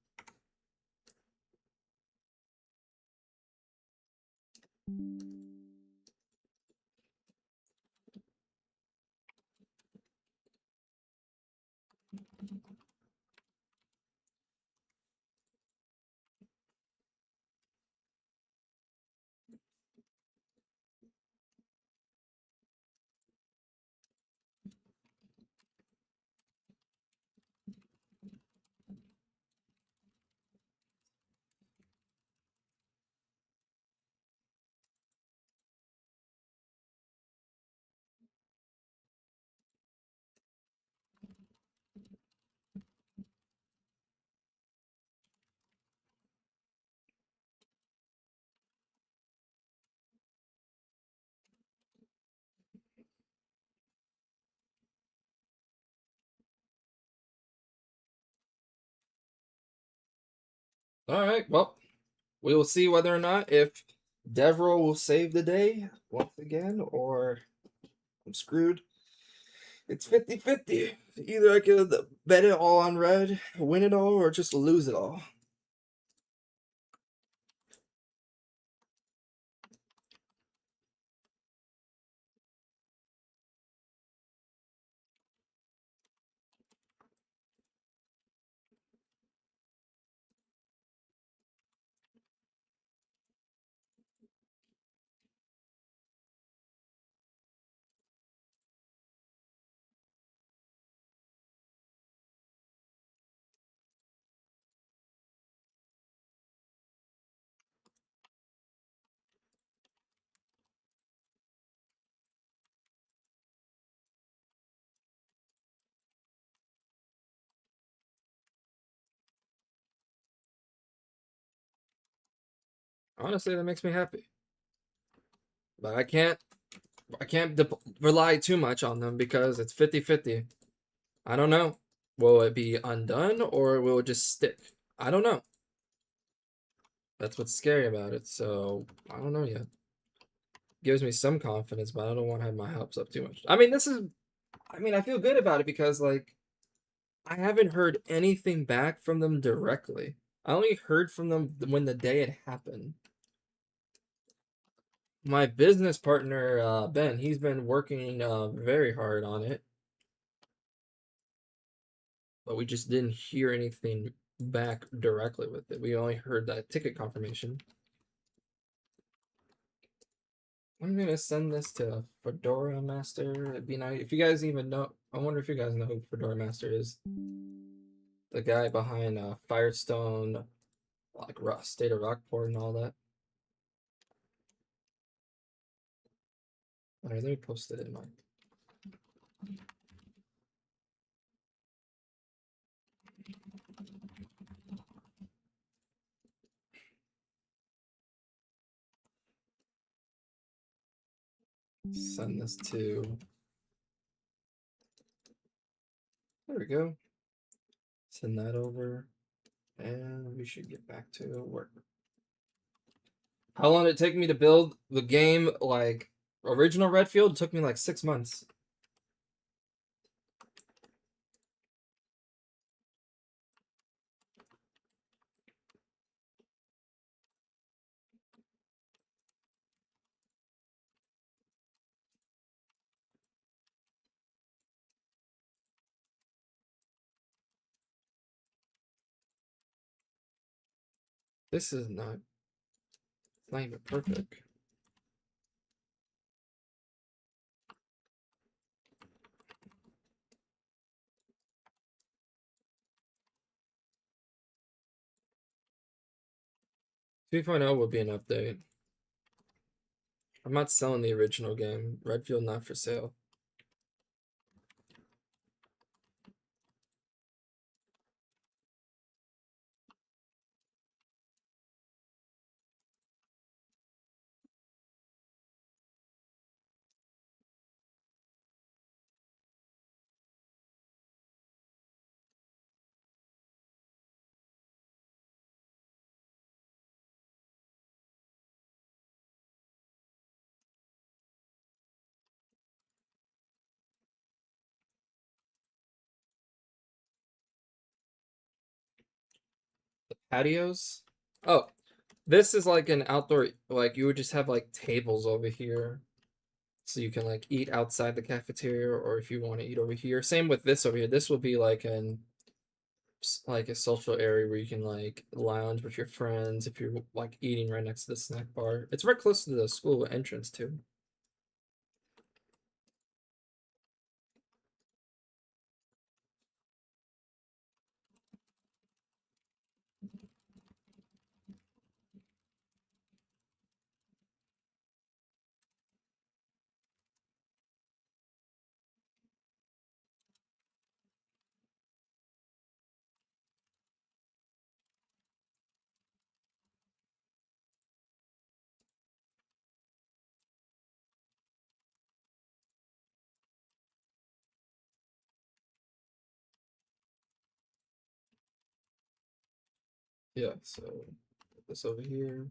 All right. Well, we will see whether or not if Devril will save the day once again, or I'm screwed. It's 50-50. Either I could bet it all on red, win it all, or just lose it all. Honestly, that makes me happy. But I can't rely too much on them because it's 50-50. I don't know. Will it be undone or will it just stick? I don't know. That's what's scary about it. So I don't know yet. Gives me some confidence, but I don't want to have my hopes up too much. I feel good about it because like I haven't heard anything back from them directly. I only heard from them when the day it happened. My business partner, Ben, he's been working very hard on it, but we just didn't hear anything back directly with it. We only heard that ticket confirmation. I'm gonna send this to Fedora Master. It'd be nice if you guys even know. I wonder if you guys know who Fedora Master is. The guy behind Firestone, like State of Rockport and all that. All right, let me post it in my. Send this to. There we go. Send that over, and we should get back to work. How long did it take me to build the game? Like original Redfield, it took me like 6 months. This is not. It's not even perfect. Two point oh will be an update. I'm not selling the original game. Redfield not for sale. Patios. Oh, this is like an outdoor. Like you would just have like tables over here, so you can like eat outside the cafeteria, or if you want to eat over here. Same with this over here. This will be like like a social area where you can like lounge with your friends if you're like eating right next to the snack bar. It's right close to the school entrance too. Yeah, so put this over here.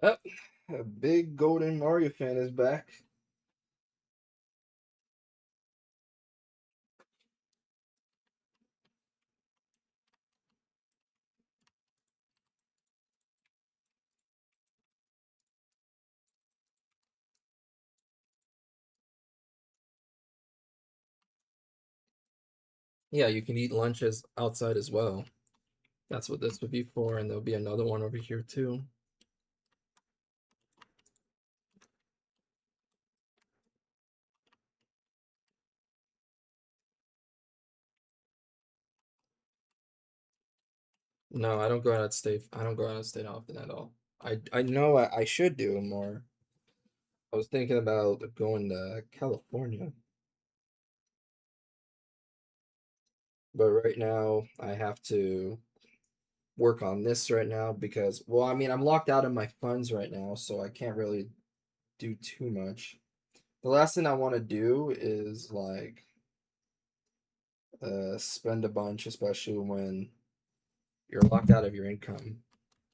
Oh, a big golden Mario fan is back. Yeah, you can eat lunches outside as well. That's what this would be for, and there'll be another one over here too. No, I don't go out of state. I don't go out of state often at all. I know I should do more. I was thinking about going to California, but right now I have to work on this right now because, well, I mean, I'm locked out of my funds right now, so I can't really do too much. The last thing I want to do is like spend a bunch, especially when you're locked out of your income.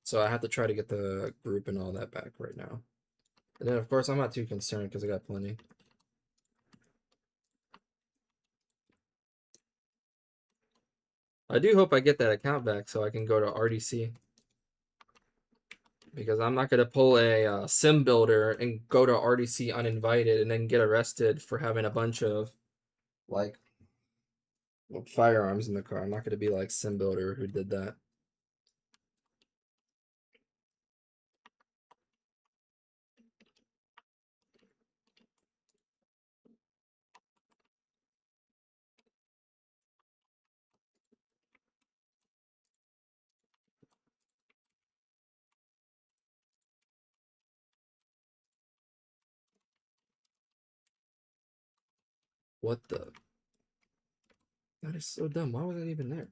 So I have to try to get the group and all that back right now. And then of course I'm not too concerned because I got plenty. I do hope I get that account back so I can go to RDC because I'm not gonna pull a sim builder and go to RDC uninvited and then get arrested for having a bunch of like firearms in the car. I'm not gonna be like sim builder who did that. What the? That is so dumb. Why was that even there?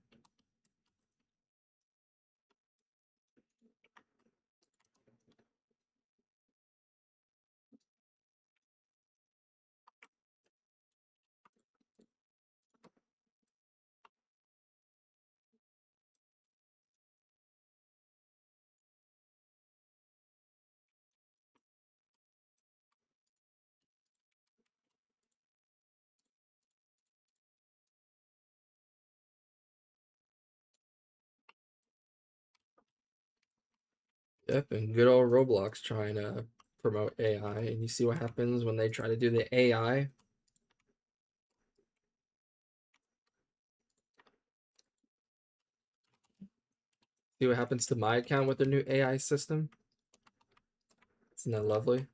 Yep, and good old Roblox trying to promote AI, and you see what happens when they try to do the AI. See what happens to my account with their new AI system. Isn't that lovely?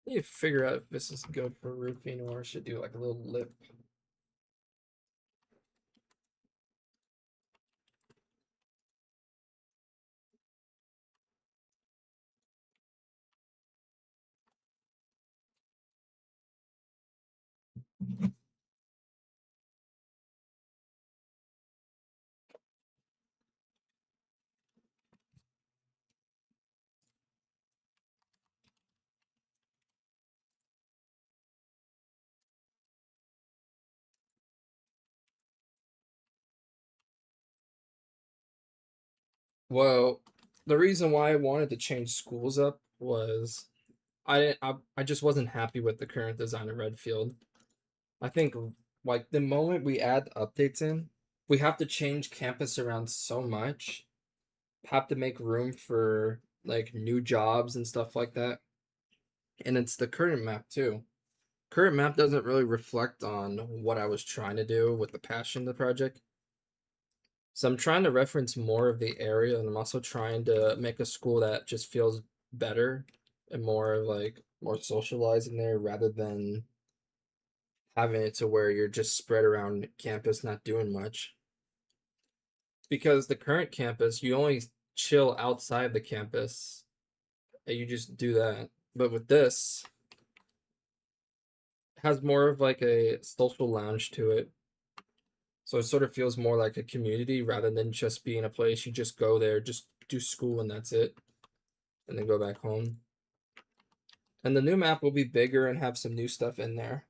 You figure out if this is good for roofing or should do like a little lip. Well, the reason why I wanted to change schools up was I just wasn't happy with the current design of Redfield. I think like the moment we add updates in, we have to change campus around so much, have to make room for like new jobs and stuff like that. And it's the current map too. Current map doesn't really reflect on what I was trying to do with the passion of the project. So I'm trying to reference more of the area, and I'm also trying to make a school that just feels better and more like more socialized in there rather than having it to where you're just spread around campus not doing much. Because the current campus, you only chill outside the campus and you just do that. But with this, it has more of like a social lounge to it. So it sort of feels more like a community rather than just being a place you just go there, just do school and that's it, and then go back home. And the new map will be bigger and have some new stuff in there.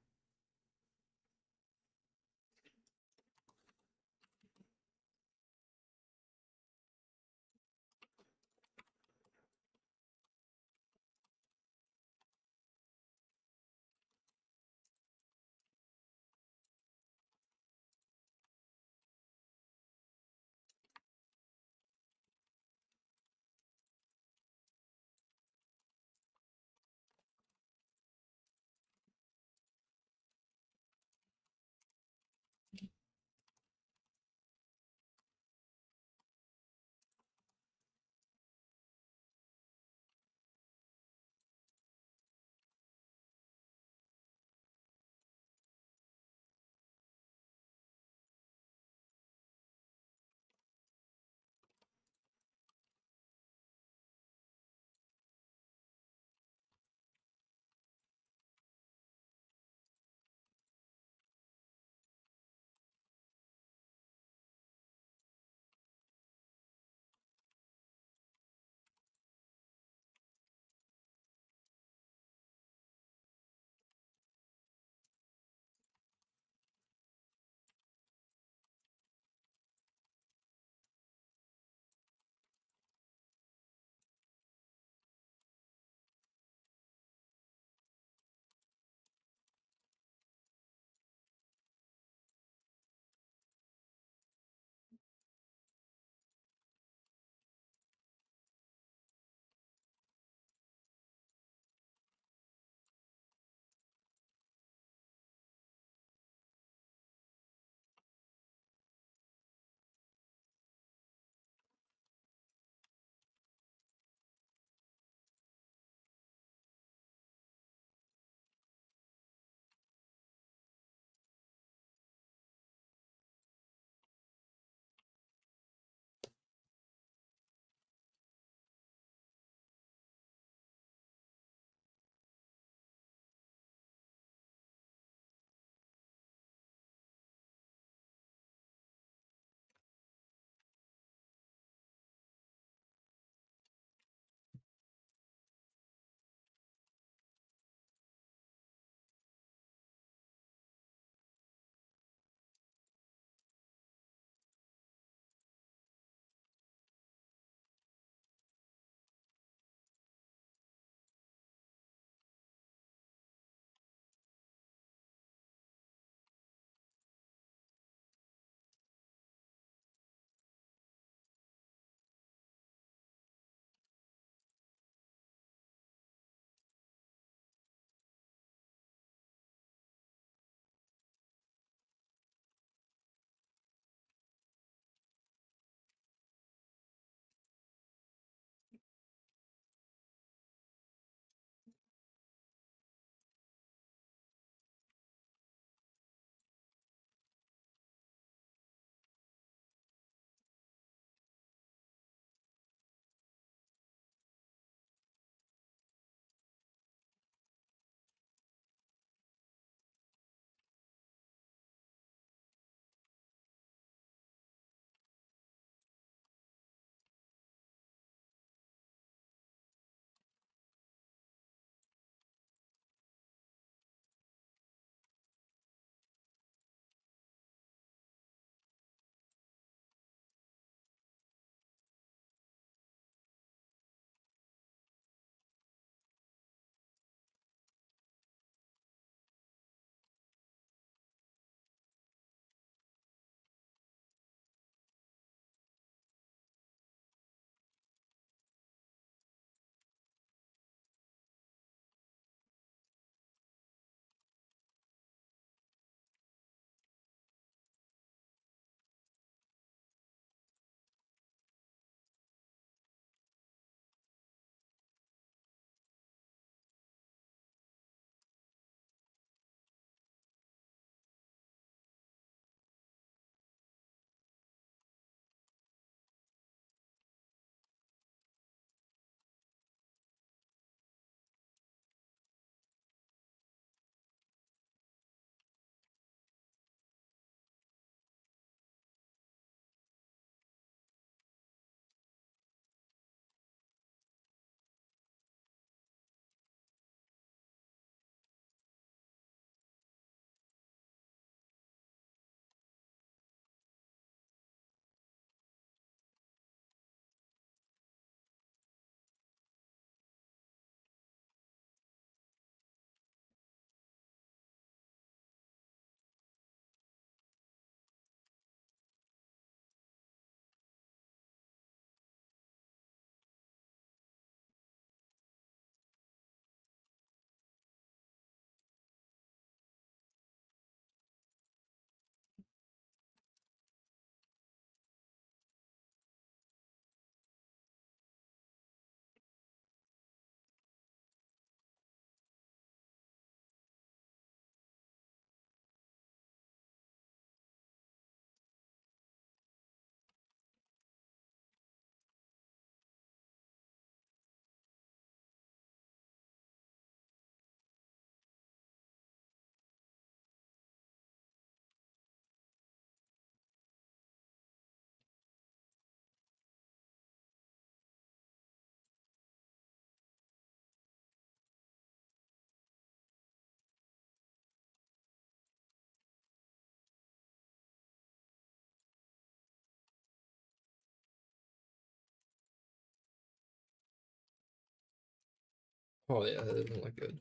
Oh yeah, that doesn't look good.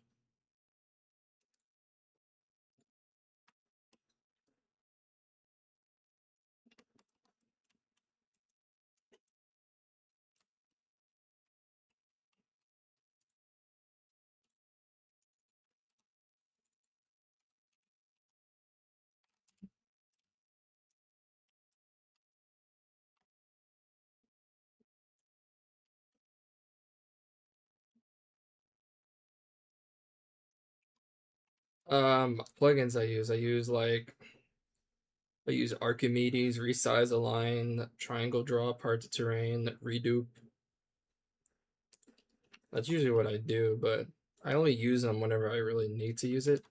Plugins I use Archimedes, Resize Align, Triangle Draw, Part to Terrain, Redupe. That's usually what I do, but I only use them whenever I really need to use it.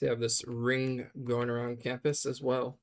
They have this ring going around campus as well.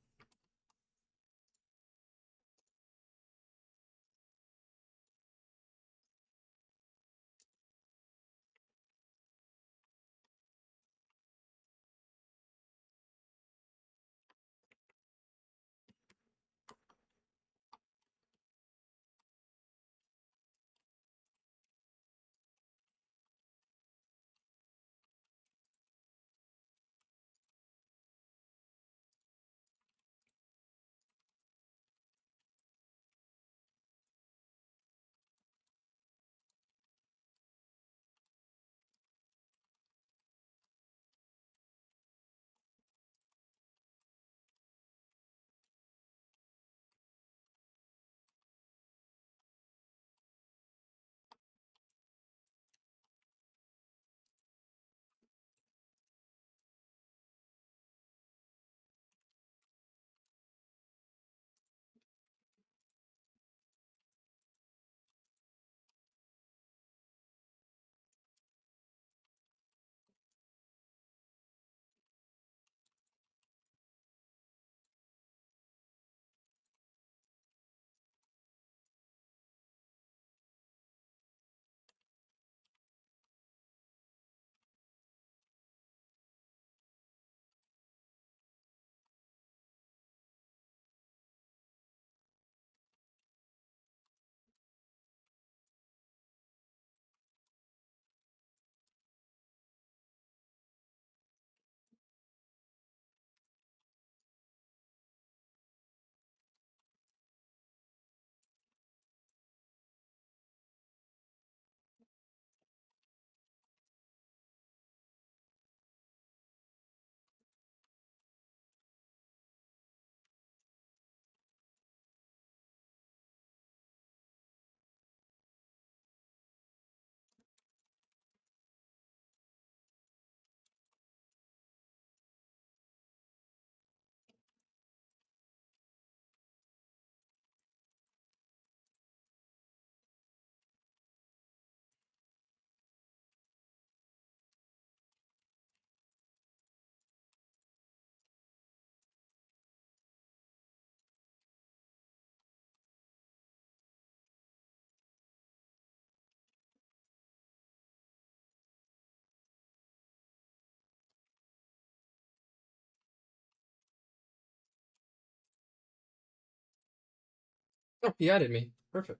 Oh, he added me. Perfect.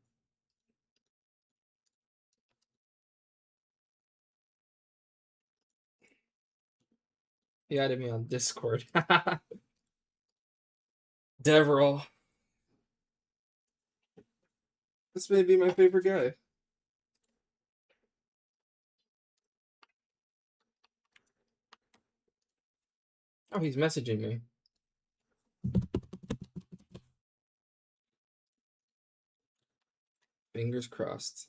He added me on Discord. Deverell. This may be my favorite guy. Oh, he's messaging me. Fingers crossed.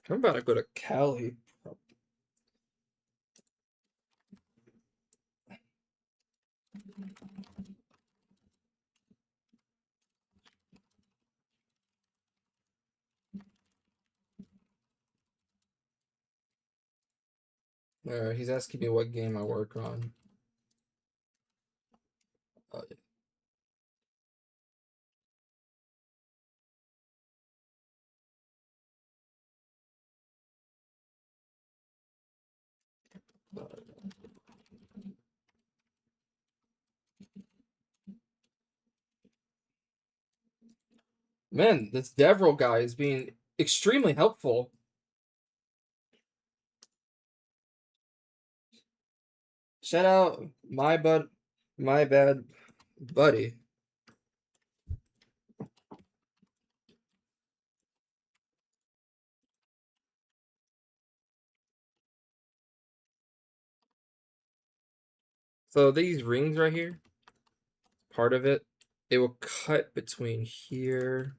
I'm about to go to Cali. He's asking me what game I work on. Yeah. Man, this Deverell guy is being extremely helpful. Shout out my bad buddy. So these rings right here, part of it, it will cut between here.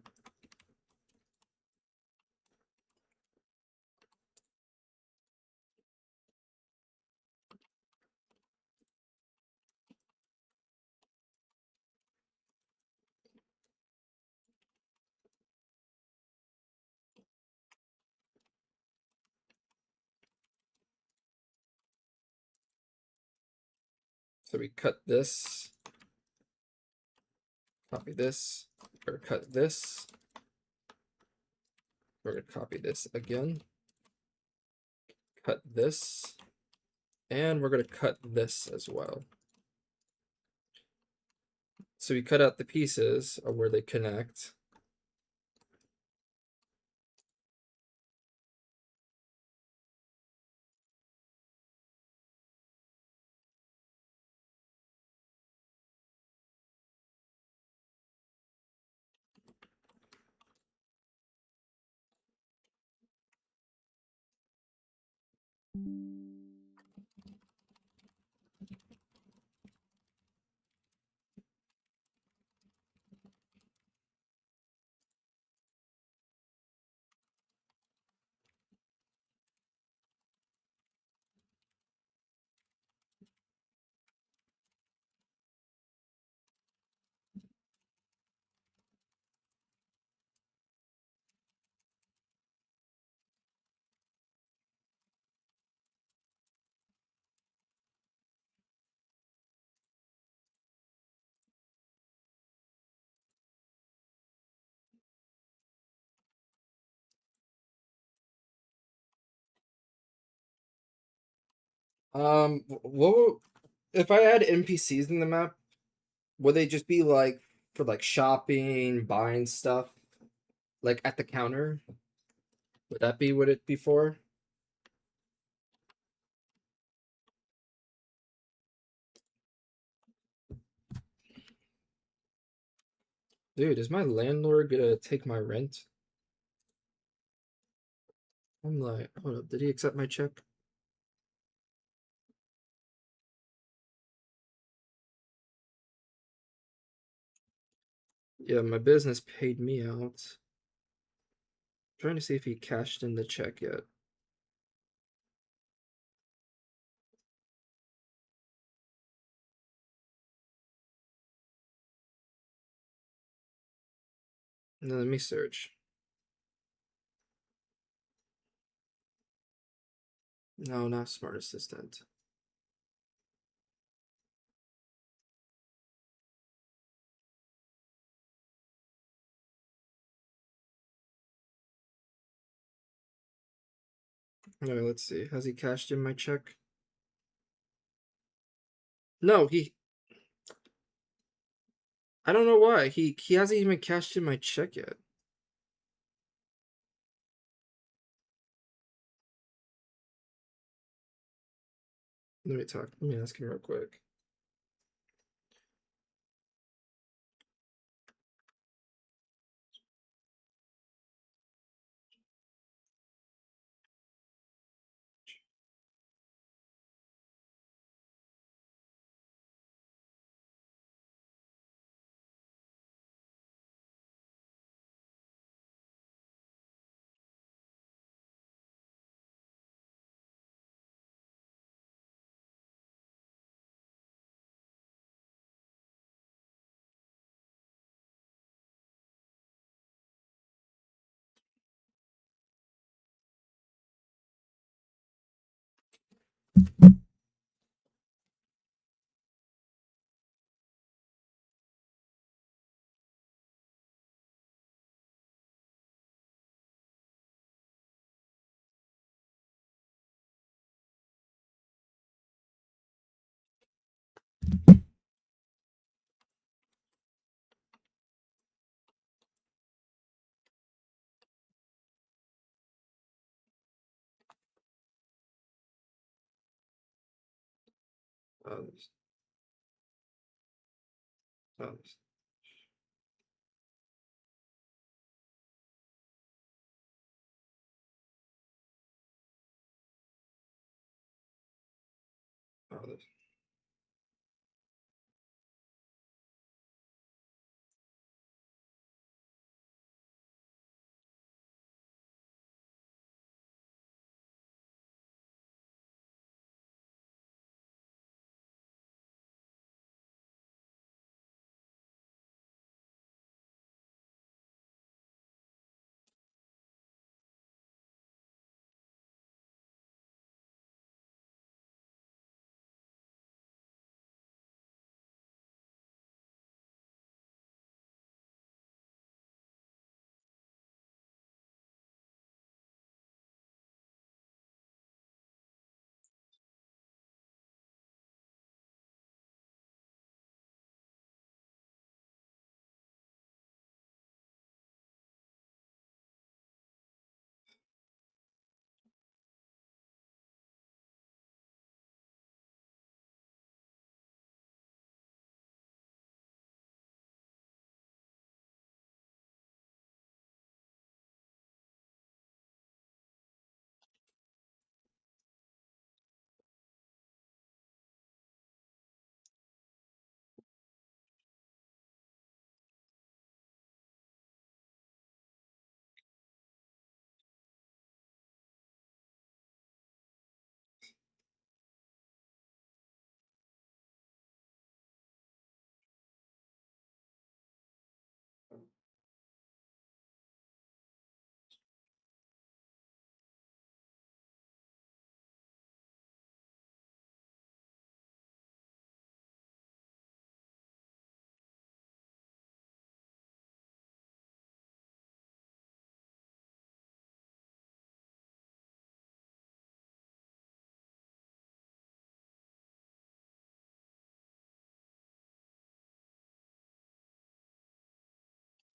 So we cut this, copy this, or cut this. We're gonna copy this again, cut this, and we're gonna cut this as well. So we cut out the pieces of where they connect. What if I add NPCs in the map? Would they just be like for like shopping, buying stuff, like at the counter? Would that be what it be for? Dude, is my landlord gonna take my rent? I'm like, hold up, did he accept my check? Yeah, my business paid me out. Trying to see if he cashed in the check yet. No, let me search. No, not smart assistant. Alright, let's see. Has he cashed in my check? No, I don't know why. He hasn't even cashed in my check yet. Let me ask him real quick. Oh, this. Oh, this.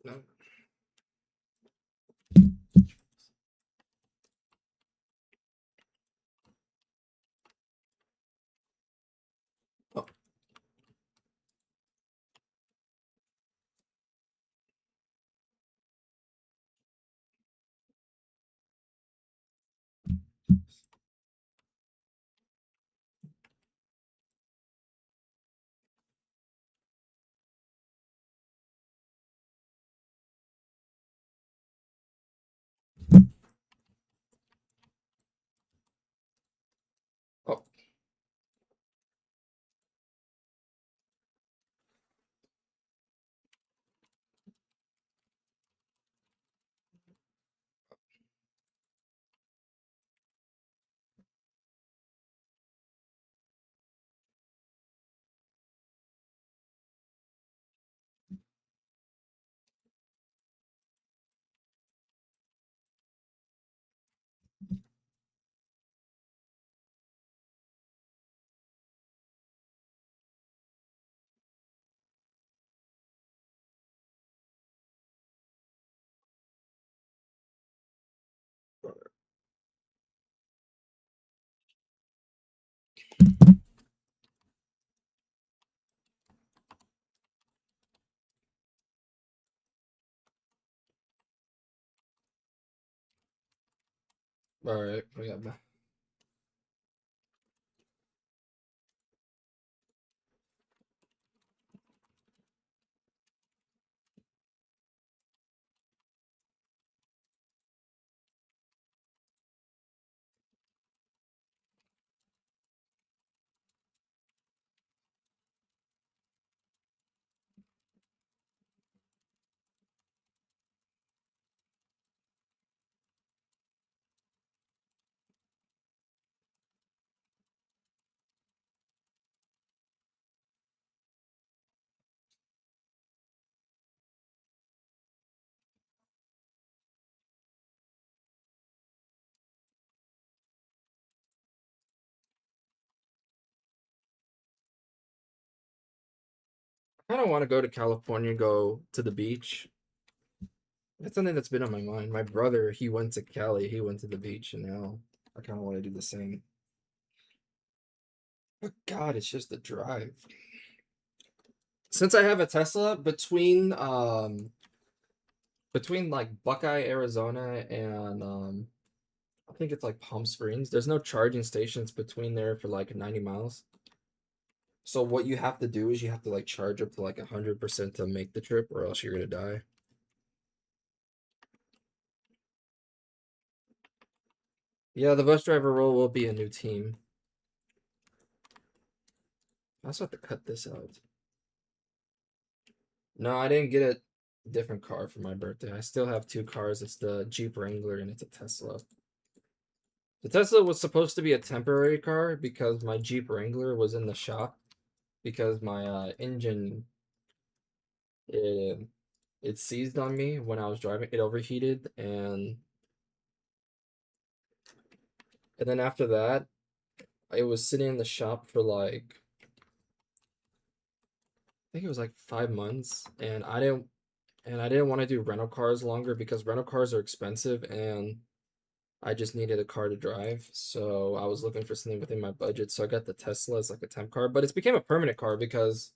No. Oh, All right, we got. I don't want to go to California and go to the beach. That's something that's been on my mind. My brother, he went to Cali, he went to the beach, and now I kind of want to do the same. But God, it's just the drive. Since I have a Tesla, between like Buckeye, Arizona, and I think it's like Palm Springs, there's no charging stations between there for like 90 miles. So what you have to do is you have to like charge up to like 100% to make the trip, or else you're gonna die. Yeah, the bus driver role will be a new team. I also have to cut this out. No, I didn't get a different car for my birthday. I still have two cars. It's the Jeep Wrangler and it's a Tesla. The Tesla was supposed to be a temporary car because my Jeep Wrangler was in the shop because my engine it, it seized on me when I was driving. It overheated and then after that, it was sitting in the shop for like I think it was like 5 months, and I didn't want to do rental cars longer because rental cars are expensive and I just needed a car to drive. So I was looking for something within my budget. So I got the Tesla as like a temp car, but it's became a permanent car because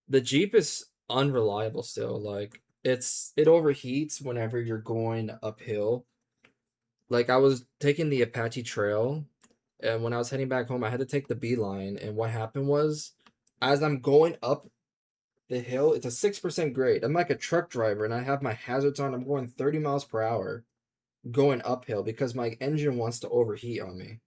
the Jeep is unreliable still. Like it overheats whenever you're going uphill. Like I was taking the Apache Trail, and when I was heading back home, I had to take the B line. And what happened was, as I'm going up the hill, it's a 6% grade. I'm like a truck driver, and I have my hazards on. I'm going 30 miles per hour going uphill because my engine wants to overheat on me.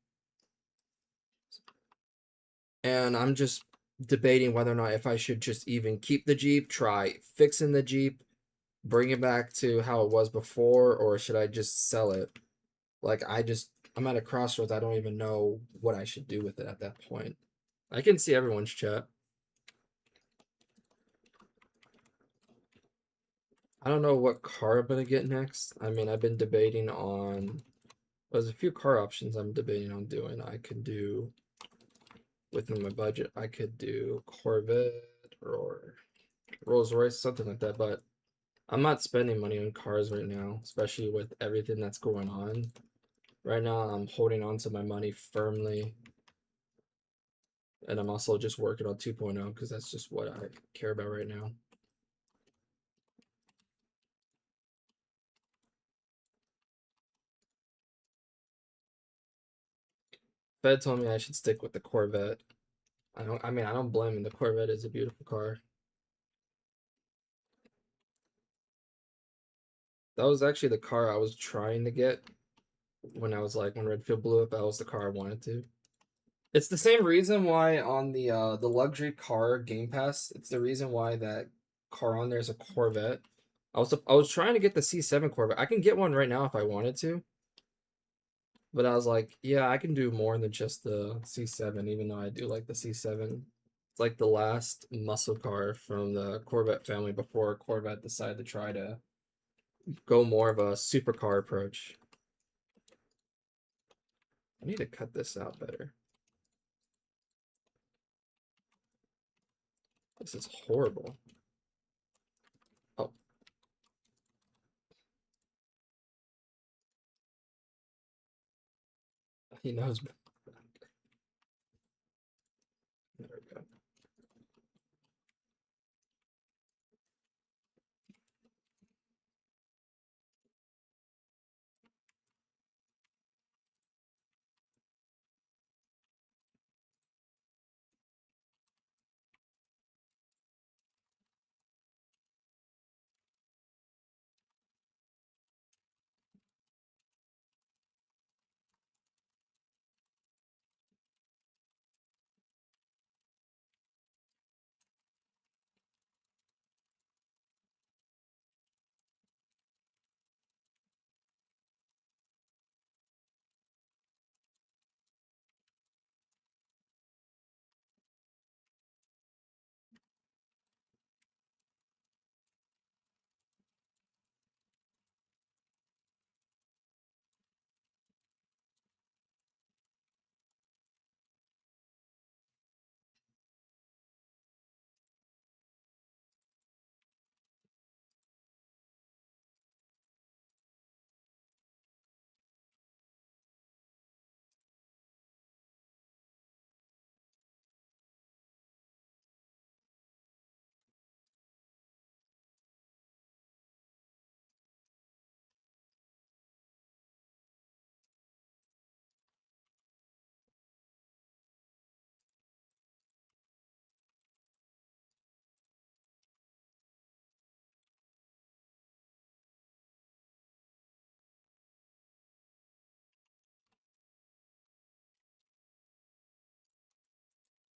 And I'm just debating whether or not if I should just even keep the Jeep, try fixing the Jeep, bring it back to how it was before, or should I just sell it? Like I'm at a crossroads. I don't even know what I should do with it at that point. I can see everyone's chat. I don't know what car I'm gonna get next. I mean, I've been debating on there's a few car options I'm debating on doing. I could do within my budget. I could do Corvette or Rolls Royce, something like that. But I'm not spending money on cars right now, especially with everything that's going on. Right now, I'm holding on to my money firmly, and I'm also just working on 2.0 because that's just what I care about right now. Fed told me I should stick with the Corvette. I mean, I don't blame him. The Corvette is a beautiful car. That was actually the car I was trying to get when I was like when Redfield blew up. That was the car I wanted to. It's the same reason why on the luxury car Game Pass, it's the reason why that car on there is a Corvette. I was trying to get the C7 Corvette. I can get one right now if I wanted to, but I was like, yeah, I can do more than just the C7, even though I do like the C7. It's like the last muscle car from the Corvette family before Corvette decided to try to go more of a supercar approach. I need to cut this out better. This is horrible. Oh, he knows. There we go.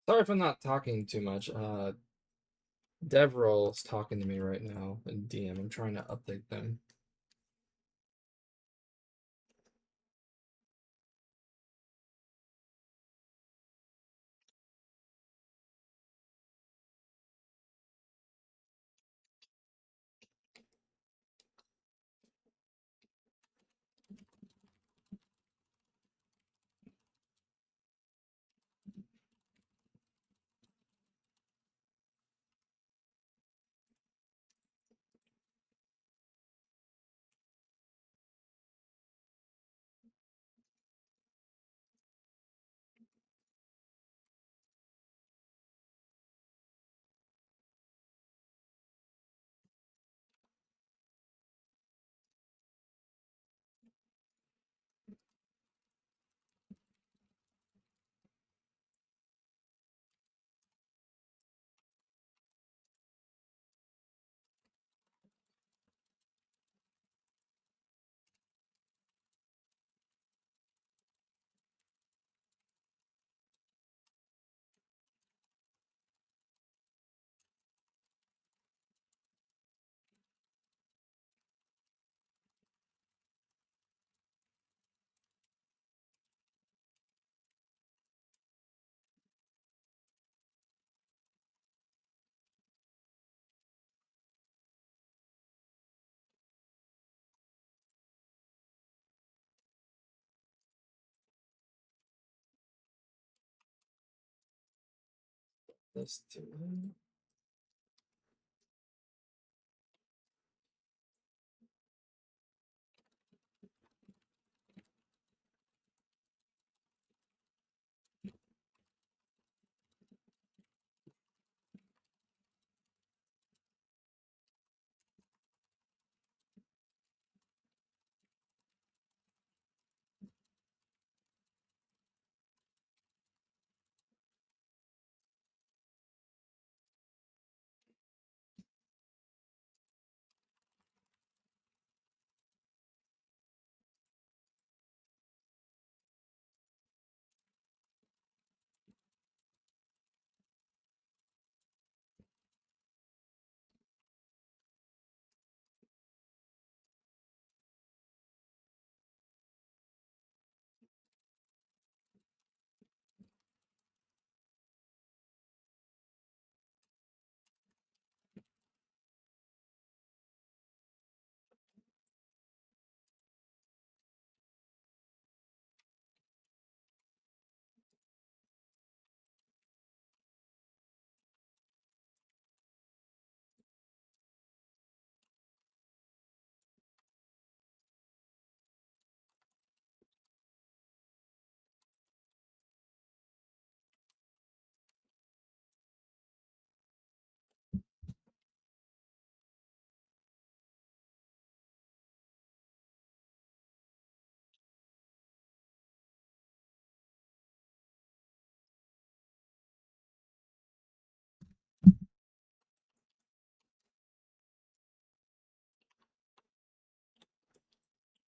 Sorry if I'm not talking too much. Devrol's talking to me right now in DM. I'm trying to update them. This two.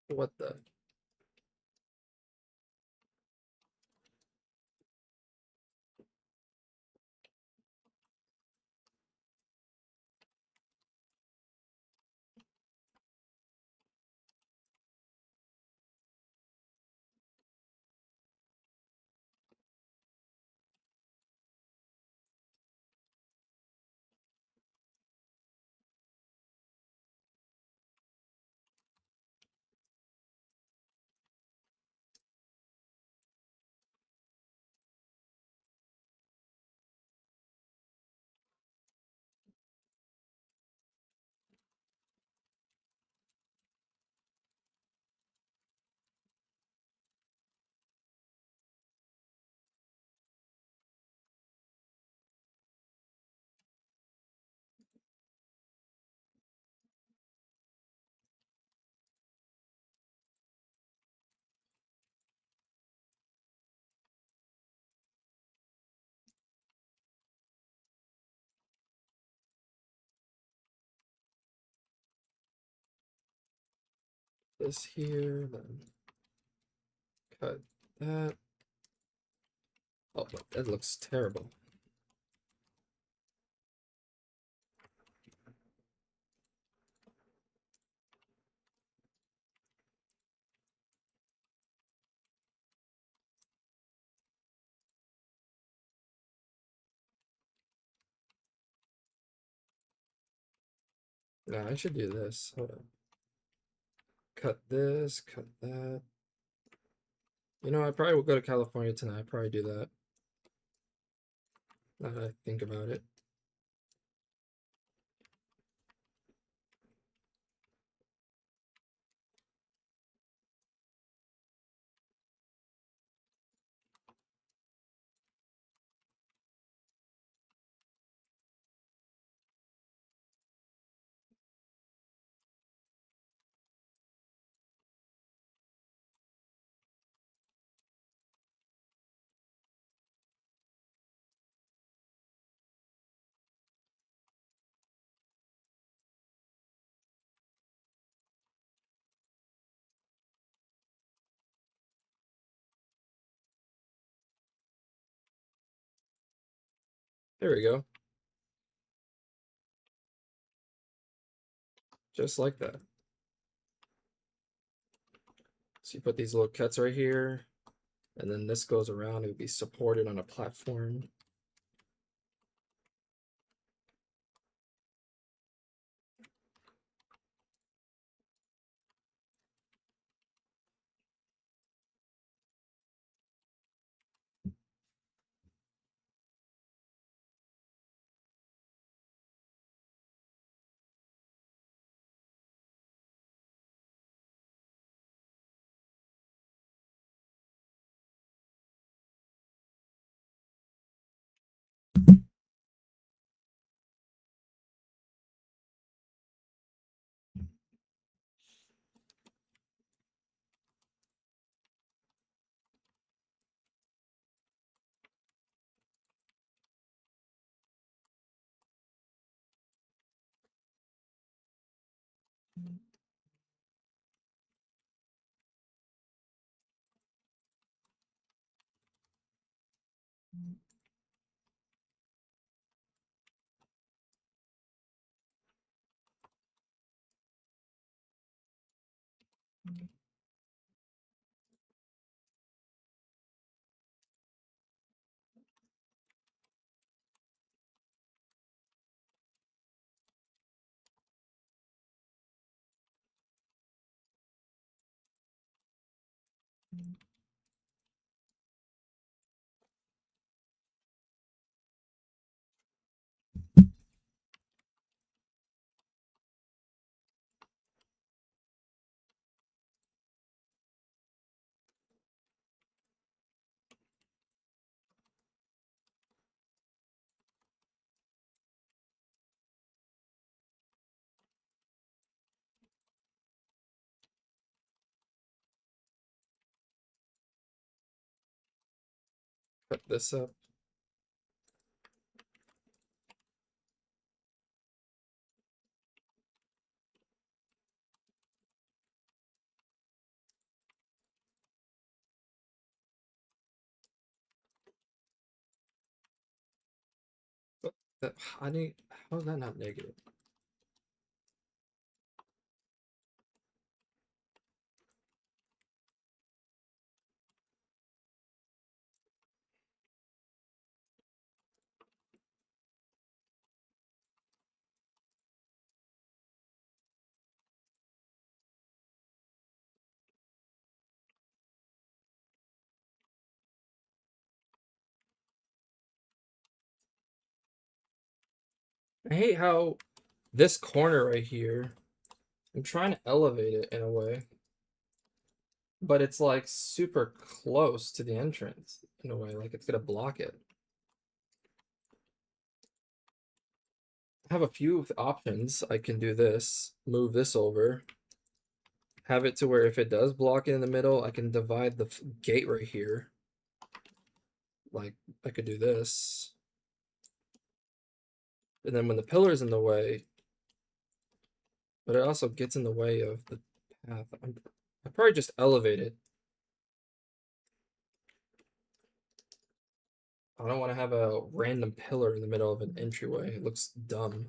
What the? This here, then cut that. Oh, that looks terrible. Nah, I should do this. Hold on. Cut this, cut that. You know, I probably will go to California tonight. I'd probably do that. Now that I think about it. There we go. Just like that. So you put these little cuts right here, and then this goes around. It would be supported on a platform. Cut this up. But that, how is that not negative? I hate how this corner right here, I'm trying to elevate it in a way, but it's like super close to the entrance in a way, like it's gonna block it. I have a few options. I can do this, move this over, have it to where if it does block it in the middle, I can divide the gate right here. Like I could do this. And then when the pillar's in the way, but it also gets in the way of the path, I probably just elevate it. I don't want to have a random pillar in the middle of an entryway. It looks dumb.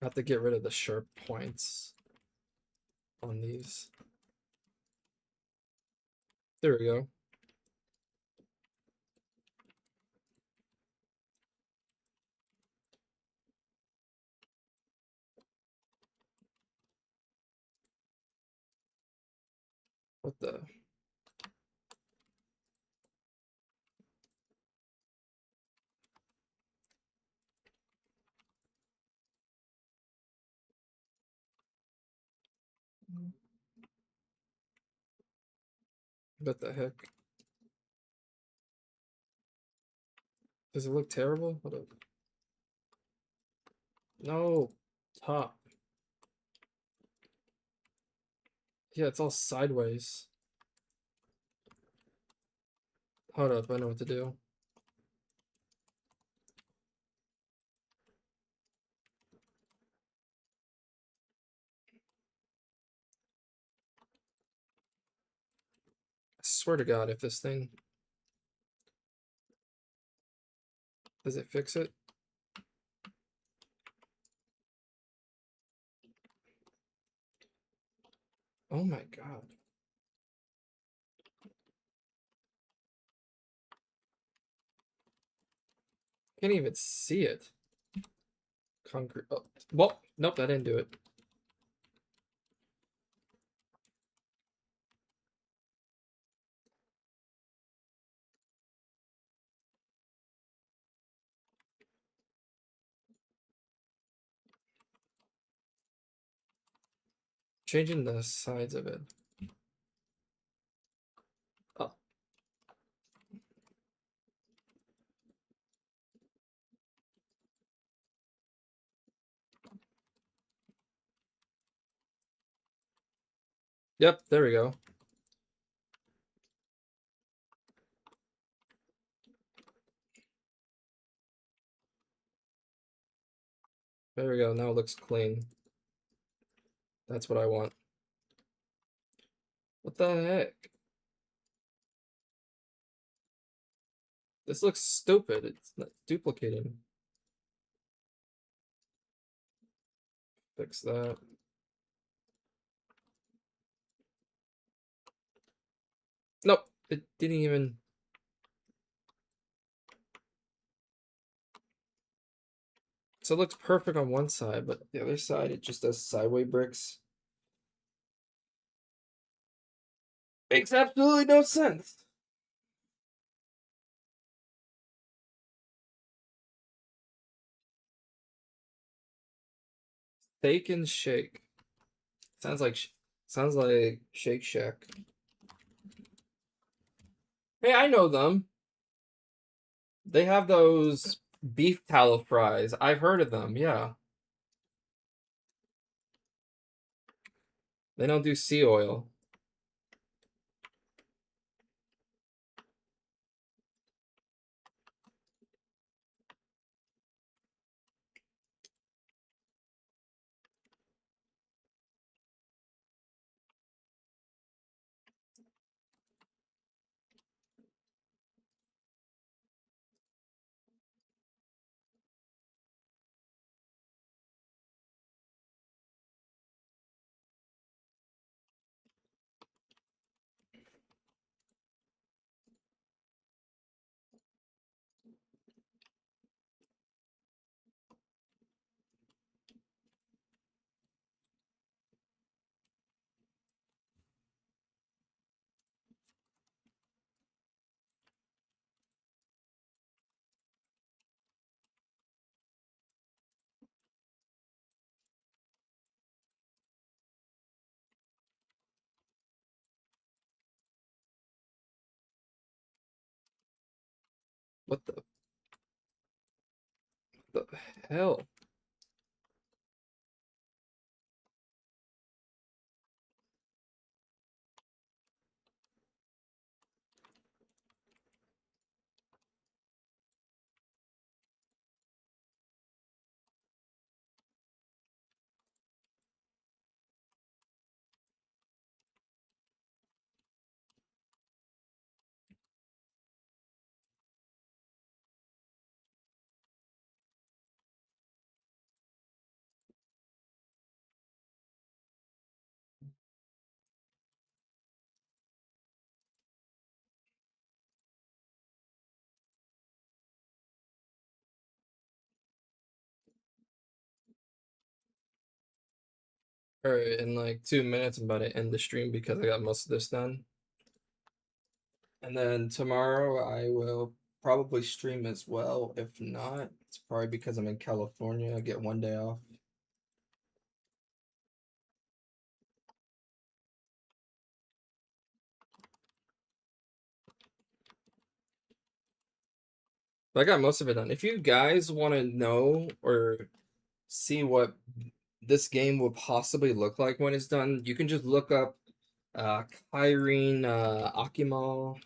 I have to get rid of the sharp points on these. There we go. What the? What the heck? Does it look terrible? Hold up. No, top. Yeah, it's all sideways. Hold up, I know what to do. I swear to God, if this thing... Does it fix it? Oh my God. Can't even see it. Concrete. Oh, well, nope, that didn't do it. Changing the sides of it. Oh. Yep, there we go. There we go. Now it looks clean. That's what I want. What the heck? This looks stupid. It's not duplicating. Fix that. Nope, it didn't even... So it looks perfect on one side, but the other side, it just does sideways bricks. Makes absolutely no sense. Steak and Shake. Sounds like Shake Shack. Hey, I know them. They have those beef tallow fries. I've heard of them, yeah. They don't do sea oil. What the hell? Alright, in like 2 minutes, I'm about to end the stream because I got most of this done. And then tomorrow I will probably stream as well. If not, it's probably because I'm in California. I get 1 day off. But I got most of it done. If you guys want to know or see what this game will possibly look like when it's done, you can just look up Kyrene Akimal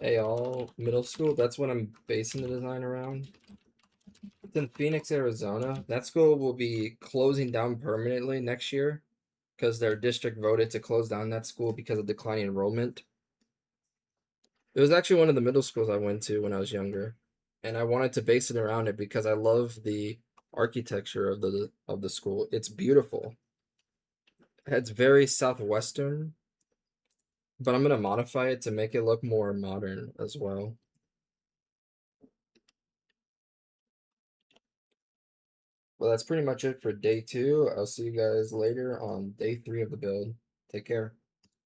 Ayal Middle School. That's what I'm basing the design around. It's in Phoenix, Arizona. That school will be closing down permanently next year because their district voted to close down that school because of declining enrollment. It was actually one of the middle schools I went to when I was younger, and I wanted to base it around it because I love the architecture of the school. It's beautiful. It's very southwestern, but I'm gonna modify it to make it look more modern as well. Well, that's pretty much it for day 2. I'll see you guys later on day 3 of the build. Take care.